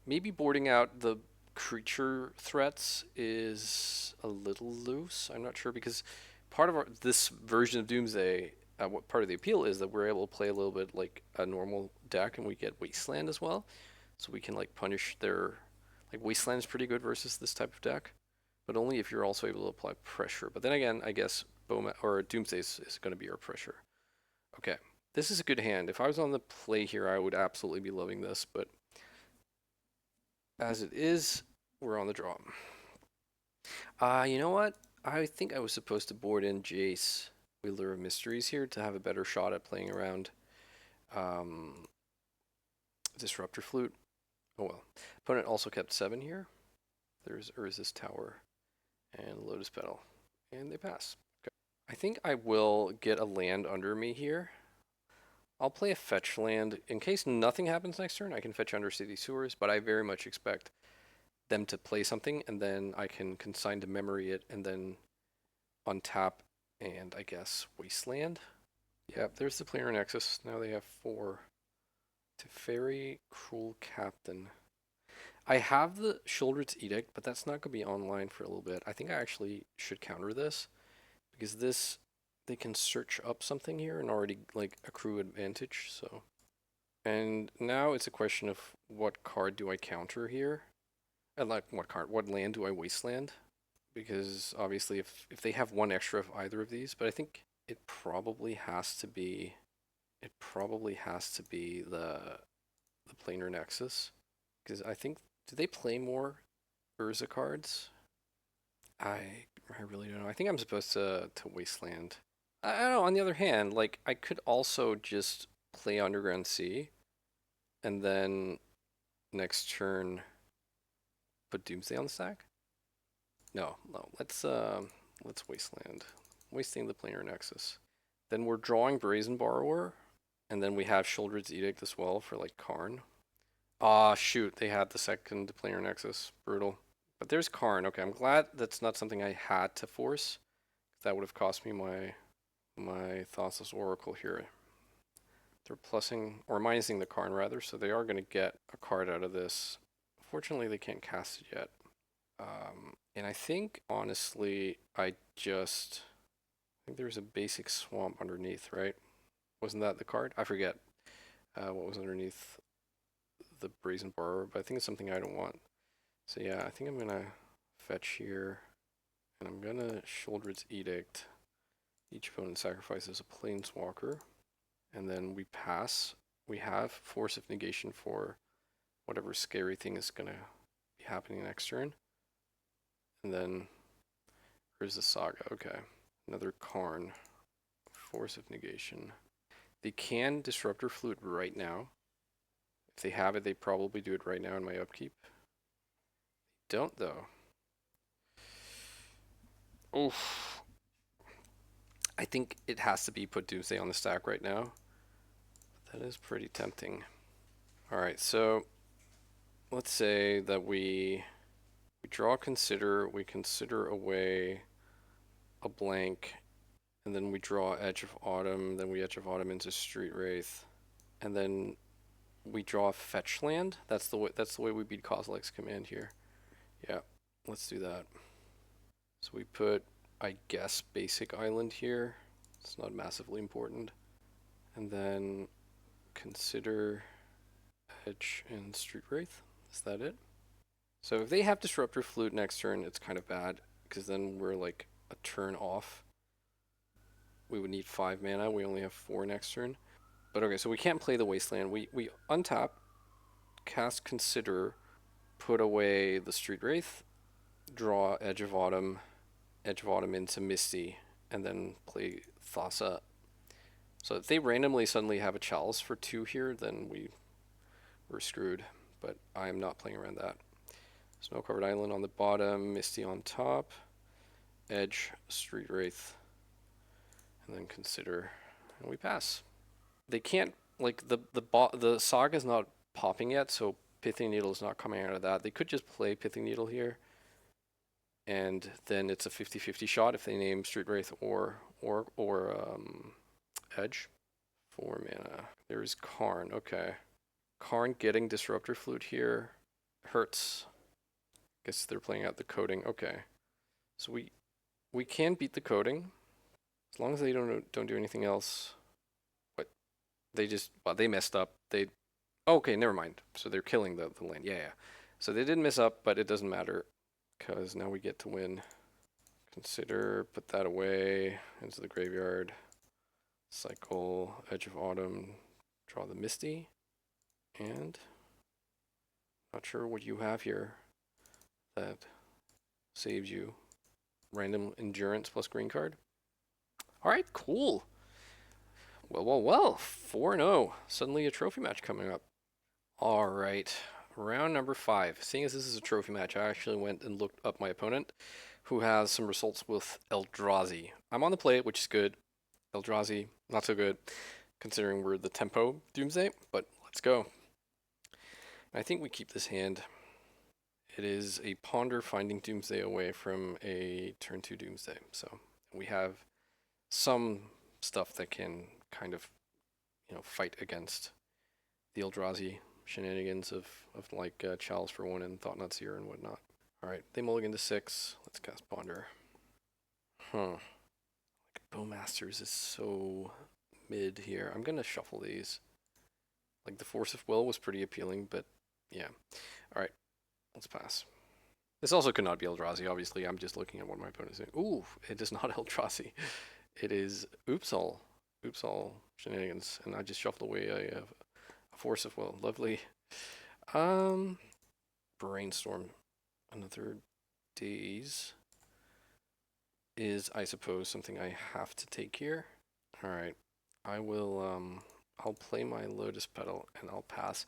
Maybe boarding out the creature threats is a little loose. I'm not sure, because part of this version of Doomsday what part of the appeal is that we're able to play a little bit like a normal deck, and we get Wasteland as well, so we can like punish their like Wasteland is pretty good versus this type of deck, but only if you're also able to apply pressure. But then again, I guess Doomsday is going to be our pressure. Okay, this is a good hand. If I was on the play here, I would absolutely be loving this, but as it is, we're on the draw. You know what? I think I was supposed to board in Jace, Wheeler of Mysteries here to have a better shot at playing around um, Disruptor Flute. Oh well. Opponent also kept 7 here. There's Urza's Tower and Lotus Petal. And they pass. Okay. I think I will get a land under me here. I'll play a fetch land. In case nothing happens next turn, I can fetch Undercity Sewers, but I very much expect them to play something, and then I can consign to memory it, and then untap, and I guess Wasteland. Yep, there's the player nexus. Now they have 4. Teferi, Cruel Captain. I have the Sheoldred's Edict, but that's not going to be online for a little bit. I think I actually should counter this, because this, they can search up something here and already like accrue advantage, so. And now it's a question of what card do I counter here? And like what land do I Wasteland? Because obviously if they have 1 extra of either of these, but I think it probably has to be the planar nexus, because I think, do they play more Urza cards? I really don't know. I think I'm supposed to Wasteland. I don't know. On the other hand, like I could also just play Underground Sea, and then next turn put Doomsday on the stack. No. Let's Wasteland, wasting the planar nexus. Then we're drawing Brazen Borrower, and then we have Sheoldred's Edict as well for like Karn. Ah, shoot, they had the second planar nexus. Brutal. But there's Karn. Okay, I'm glad that's not something I had to force. That would have cost me my Thassa's Oracle here. They're plussing, or minusing the Karn rather, so they are going to get a card out of this. Fortunately, they can't cast it yet. And I think, honestly, I think there's a basic swamp underneath, right? Wasn't that the card? I forget what was underneath the Brazen Borrower, but I think it's something I don't want. So yeah, I think I'm going to fetch here, and I'm going to Sheoldred's Edict. Each opponent sacrifices a Planeswalker, and then we pass. We have Force of Negation for whatever scary thing is going to be happening next turn. And then here's the Saga. Okay, another Karn. Force of Negation. They can Disruptor Flute right now. If they have it, they probably do it right now in my upkeep. They don't, though. Oof. I think it has to be put Doomsday on the stack right now. That is pretty tempting. Alright, so let's say that we draw Consider, we consider away a blank, and then we draw Edge of Autumn, then we Edge of Autumn into Street Wraith, and then we draw Fetch Land. That's the way we beat Kozilek's command here. Yeah, let's do that. So we put, I guess, Basic Island here. It's not massively important. And then consider Edge and Street Wraith. Is that it? So if they have Disruptor Flute next turn, it's kind of bad, because then we're like a turn off. We would need 5 mana. We only have 4 next turn. But okay, so we can't play the Wasteland. We untap, cast Consider, put away the Street Wraith, draw Edge of Autumn into Misty, and then play Thassa. So if they randomly suddenly have a Chalice for 2 here, then we're screwed. But I'm not playing around that. Snow-covered Island on the bottom, Misty on top, Edge, Street Wraith, and then Consider, and we pass. They can't, like, the Saga's not popping yet, so Pithing Needle is not coming out of that. They could just play Pithing Needle here, and then it's a 50-50 shot if they name Street Wraith or Edge. 4 mana. There's Karn. Okay, Karn getting Disruptor Flute here hurts. Guess they're playing out the coding. Okay, so we can beat the coding As long as they don't do anything else. What? They just, well, they messed up. They, okay, never mind. So they're killing the land. Yeah, yeah. So they did mess up, but it doesn't matter because now we get to win. Consider, put that away into the graveyard. Cycle, Edge of Autumn, draw the Misty, and not sure what you have here that saves you. Random Endurance plus green card. All right, cool. Well, well, well. 4-0. Suddenly a trophy match coming up. All right, round number 5. Seeing as this is a trophy match, I actually went and looked up my opponent, who has some results with Eldrazi. I'm on the play, which is good. Eldrazi, not so good, considering we're the tempo Doomsday, but let's go. I think we keep this hand. It is a Ponder finding Doomsday away from a turn 2 Doomsday. So we have some stuff that can kind of, fight against the Eldrazi shenanigans of like Chalice for 1 and Thought-Knot Seer and whatnot. Alright, they mulligan to 6. Let's cast Ponder. Like Bowmasters is so mid here. I'm gonna shuffle these. Like the Force of Will was pretty appealing, but yeah. Alright, let's pass. This also could not be Eldrazi, obviously. I'm just looking at what my opponent is doing. Ooh, it is not Eldrazi. It is Oopsal. Oopsal shenanigans. And I just shuffled away a Force of Will. Lovely. Brainstorm. Another Daze is, I suppose, something I have to take here. Alright. I will, I'll play my Lotus Petal and I'll pass.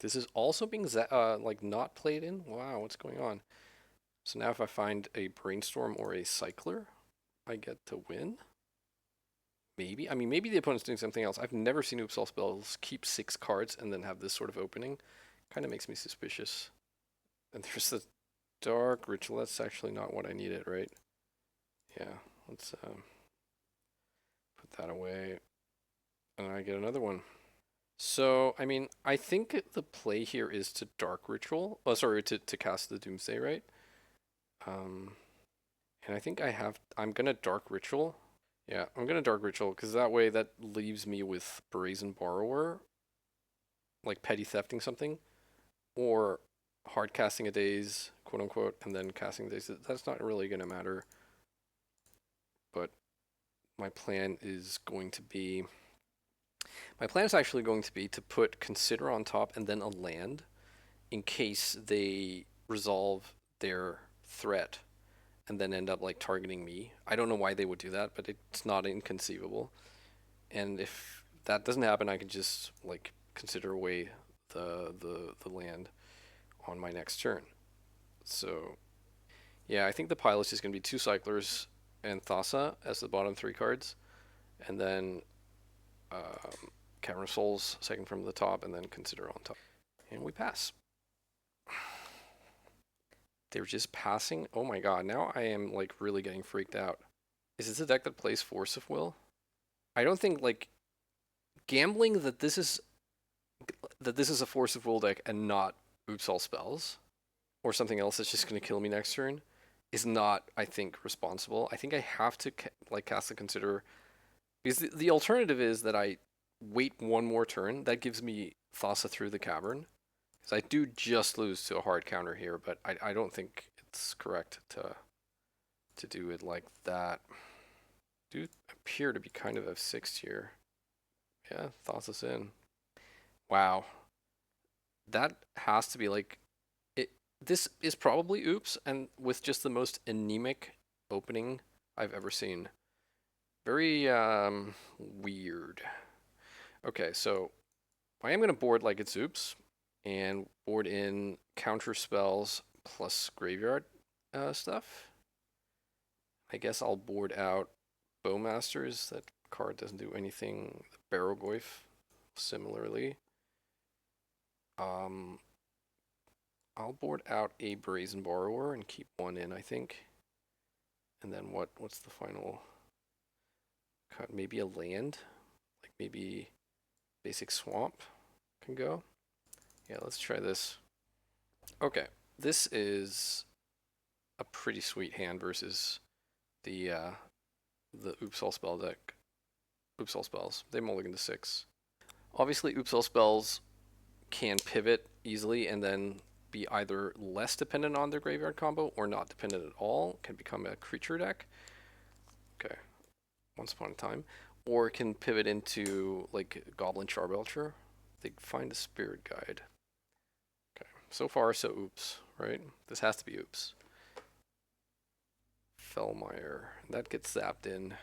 This is also being, like, not played in? Wow, what's going on? So now if I find a Brainstorm or a Cycler, I get to win? Maybe? I mean, maybe the opponent's doing something else. I've never seen Oopsal spells keep 6 cards and then have this sort of opening. Kind of makes me suspicious. And there's the Dark Ritual. That's actually not what I needed, right? Yeah, let's put that away. And I get another one. So, I mean, I think the play here is to Dark Ritual. Oh, sorry, to cast the Doomsday, right? And I think I'm gonna Dark Ritual. Yeah, I'm gonna Dark Ritual, because that way that leaves me with Brazen Borrower, like petty thefting something, or hard casting a Daze, quote unquote, and then casting a Daze. That's not really gonna matter. But my plan is actually going to be to put Consider on top and then a land in case they resolve their threat and then end up like targeting me. I don't know why they would do that, but it's not inconceivable. And if that doesn't happen, I can just like consider away the land on my next turn. So yeah, I think the pile is just going to be 2 Cyclers and Thassa as the bottom 3 cards, and then Cavern of Souls second from the top, and then Consider on top. And we pass. They're just passing. Oh my god, now I am like really getting freaked out. Is this a deck that plays Force of Will? I don't think like gambling that this is a Force of Will deck and not Oops All Spells or something else that's just going to kill me next turn is not, I think, responsible. I think I have to like cast the Consider, because the alternative is that I wait one more turn. That gives me Thassa through the Cavern. Because I do just lose to a hard counter here, but I don't think it's correct to do it like that. Do appear to be kind of F6 here. Yeah, Thassa's in. Wow. That has to be like it. This is probably Oops, and with just the most anemic opening I've ever seen. Very weird. Okay, so I am going to board like it's Oops and board in counter spells plus graveyard stuff. I guess I'll board out Bowmasters. That card doesn't do anything. The Barrowgoyf, similarly. I'll board out a Brazen Borrower and keep 1 in, I think. And then what's the final cut? Maybe a land? Like maybe basic swamp can go? Yeah, let's try this. Okay, this is a pretty sweet hand versus the the Oops All Spell deck. Oops All Spells. They mulligan to 6. Obviously, Oops All Spells can pivot easily and then be either less dependent on their graveyard combo or not dependent at all. Can become a creature deck. Okay, once upon a time. Or it can pivot into like Goblin Charbelcher. They find a Spirit Guide. Okay, so far so oops, right? This has to be oops. Fellmire. That gets zapped in.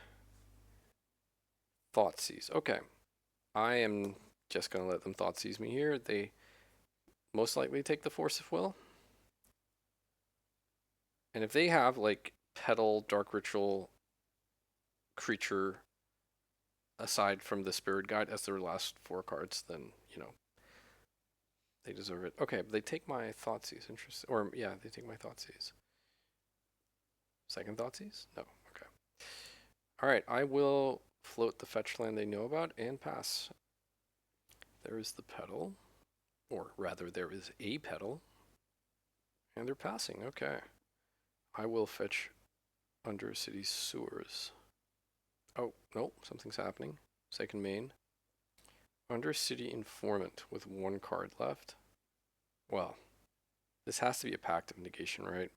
Thoughtseize. Okay. I am just going to let them Thoughtseize me here. They most likely take the Force of Will. And if they have like Petal, Dark Ritual, Creature, aside from the Spirit Guide as their last 4 cards, then, you know, they deserve it. Okay, they take my Thoughtseize. Interesting. Or, yeah, they take my Thoughtseize. Second Thoughtseize? No. Okay. Alright, I will float the fetch land they know about and pass. There is the Petal. Or rather, there is a Petal. And they're passing. Okay. I will fetch Undercity Sewers. Oh, no, something's happening. Second main. Undercity Informant with 1 card left. Well, this has to be a Pact of Negation, right?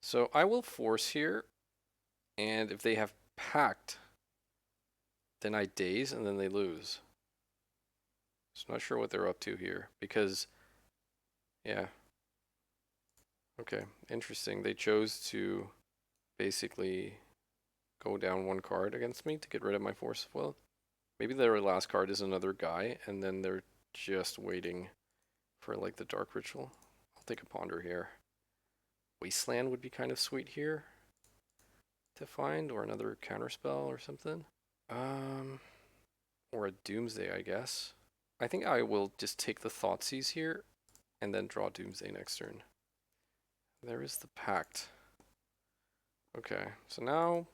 So I will force here, and if they have Pact, then I daze and then they lose. So not sure what they're up to here, because, yeah. Okay, interesting. They chose to basically go down 1 card against me to get rid of my Force of Will. Maybe their last card is another guy, and then they're just waiting for like the Dark Ritual. I'll take a Ponder here. Wasteland would be kind of sweet here to find, or another counterspell or something. Or a Doomsday, I guess. I think I will just take the Thoughtseize here, and then draw Doomsday next turn. There is the Pact. Okay, so now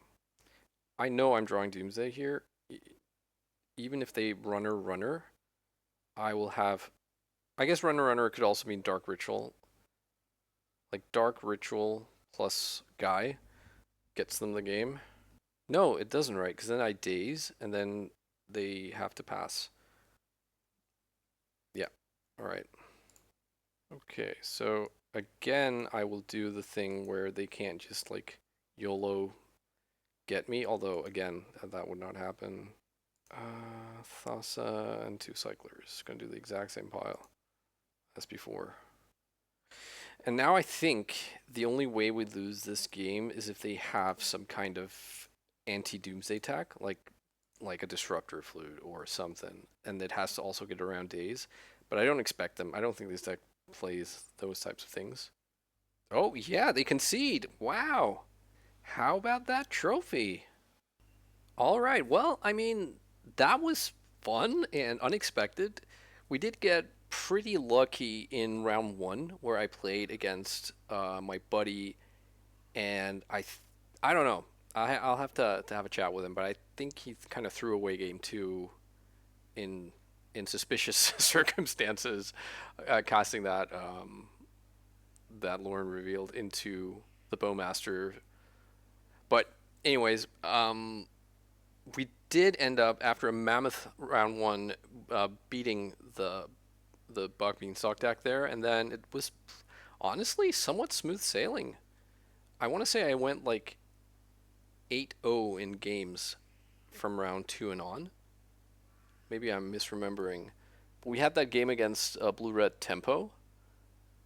I know I'm drawing Doomsday here. Even if they runner, I will have... I guess runner could also mean Dark Ritual. Like Dark Ritual plus Guy gets them the game. No, it doesn't, right? Because then I daze, and then they have to pass. Yeah, alright. Okay, so again, I will do the thing where they can't just like YOLO get me, although again, that would not happen. Thassa and 2 Cyclers. Gonna do the exact same pile as before. And now I think the only way we lose this game is if they have some kind of anti-Doomsday tech, like a Disruptor Flute or something, and it has to also get around days. But I don't expect them. I don't think this deck plays those types of things. Oh, yeah, they concede. Wow. How about that trophy? All right. Well, I mean, that was fun and unexpected. We did get pretty lucky in round 1 where I played against my buddy, and I don't know. I'll have to have a chat with him, but I think he kind of threw away game 2 in suspicious circumstances, casting that Lauren revealed into the Bowmaster. But anyways, we did end up after a mammoth round 1 beating the Buck Beanstalk deck there, and then it was honestly somewhat smooth sailing. I want to say I went like 8-0 in games from round 2 and on. Maybe I'm misremembering. But we had that game against Blue-Red Tempo,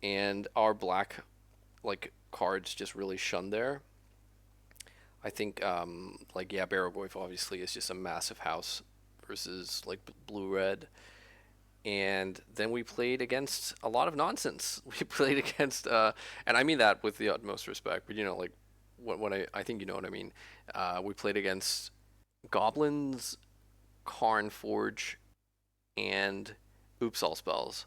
and our black like cards just really shunned there. I think like yeah, Barogoyf obviously is just a massive house versus like Blue-Red. And then we played against a lot of nonsense. We played against, and I mean that with the utmost respect, but you know, like when I think you know what I mean. We played against Goblins, Karn Forge, and Oops All Spells.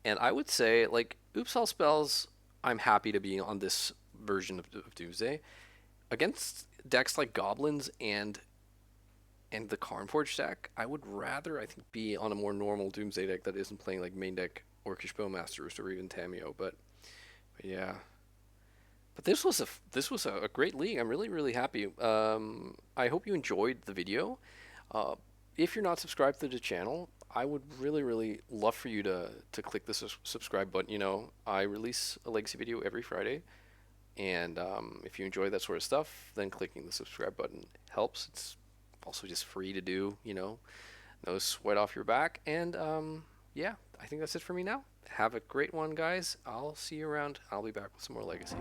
And I would say, like, Oops All Spells, I'm happy to be on this version of Doomsday. Against decks like Goblins and the Karnforge deck, I would rather, I think, be on a more normal Doomsday deck that isn't playing like main deck Orcish Bowmasters or even Tamiyo. But yeah. But this was a great league. I'm really happy. I hope you enjoyed the video. Uh, if you're not subscribed to the channel, I would really love for you to click the subscribe button. You know, I release a legacy video every Friday, and if you enjoy that sort of stuff, then clicking the subscribe button helps. It's also just free to do. You know, no sweat off your back. And yeah, I think that's it for me now. Have a great one, guys. I'll see you around. I'll be back with some more legacy.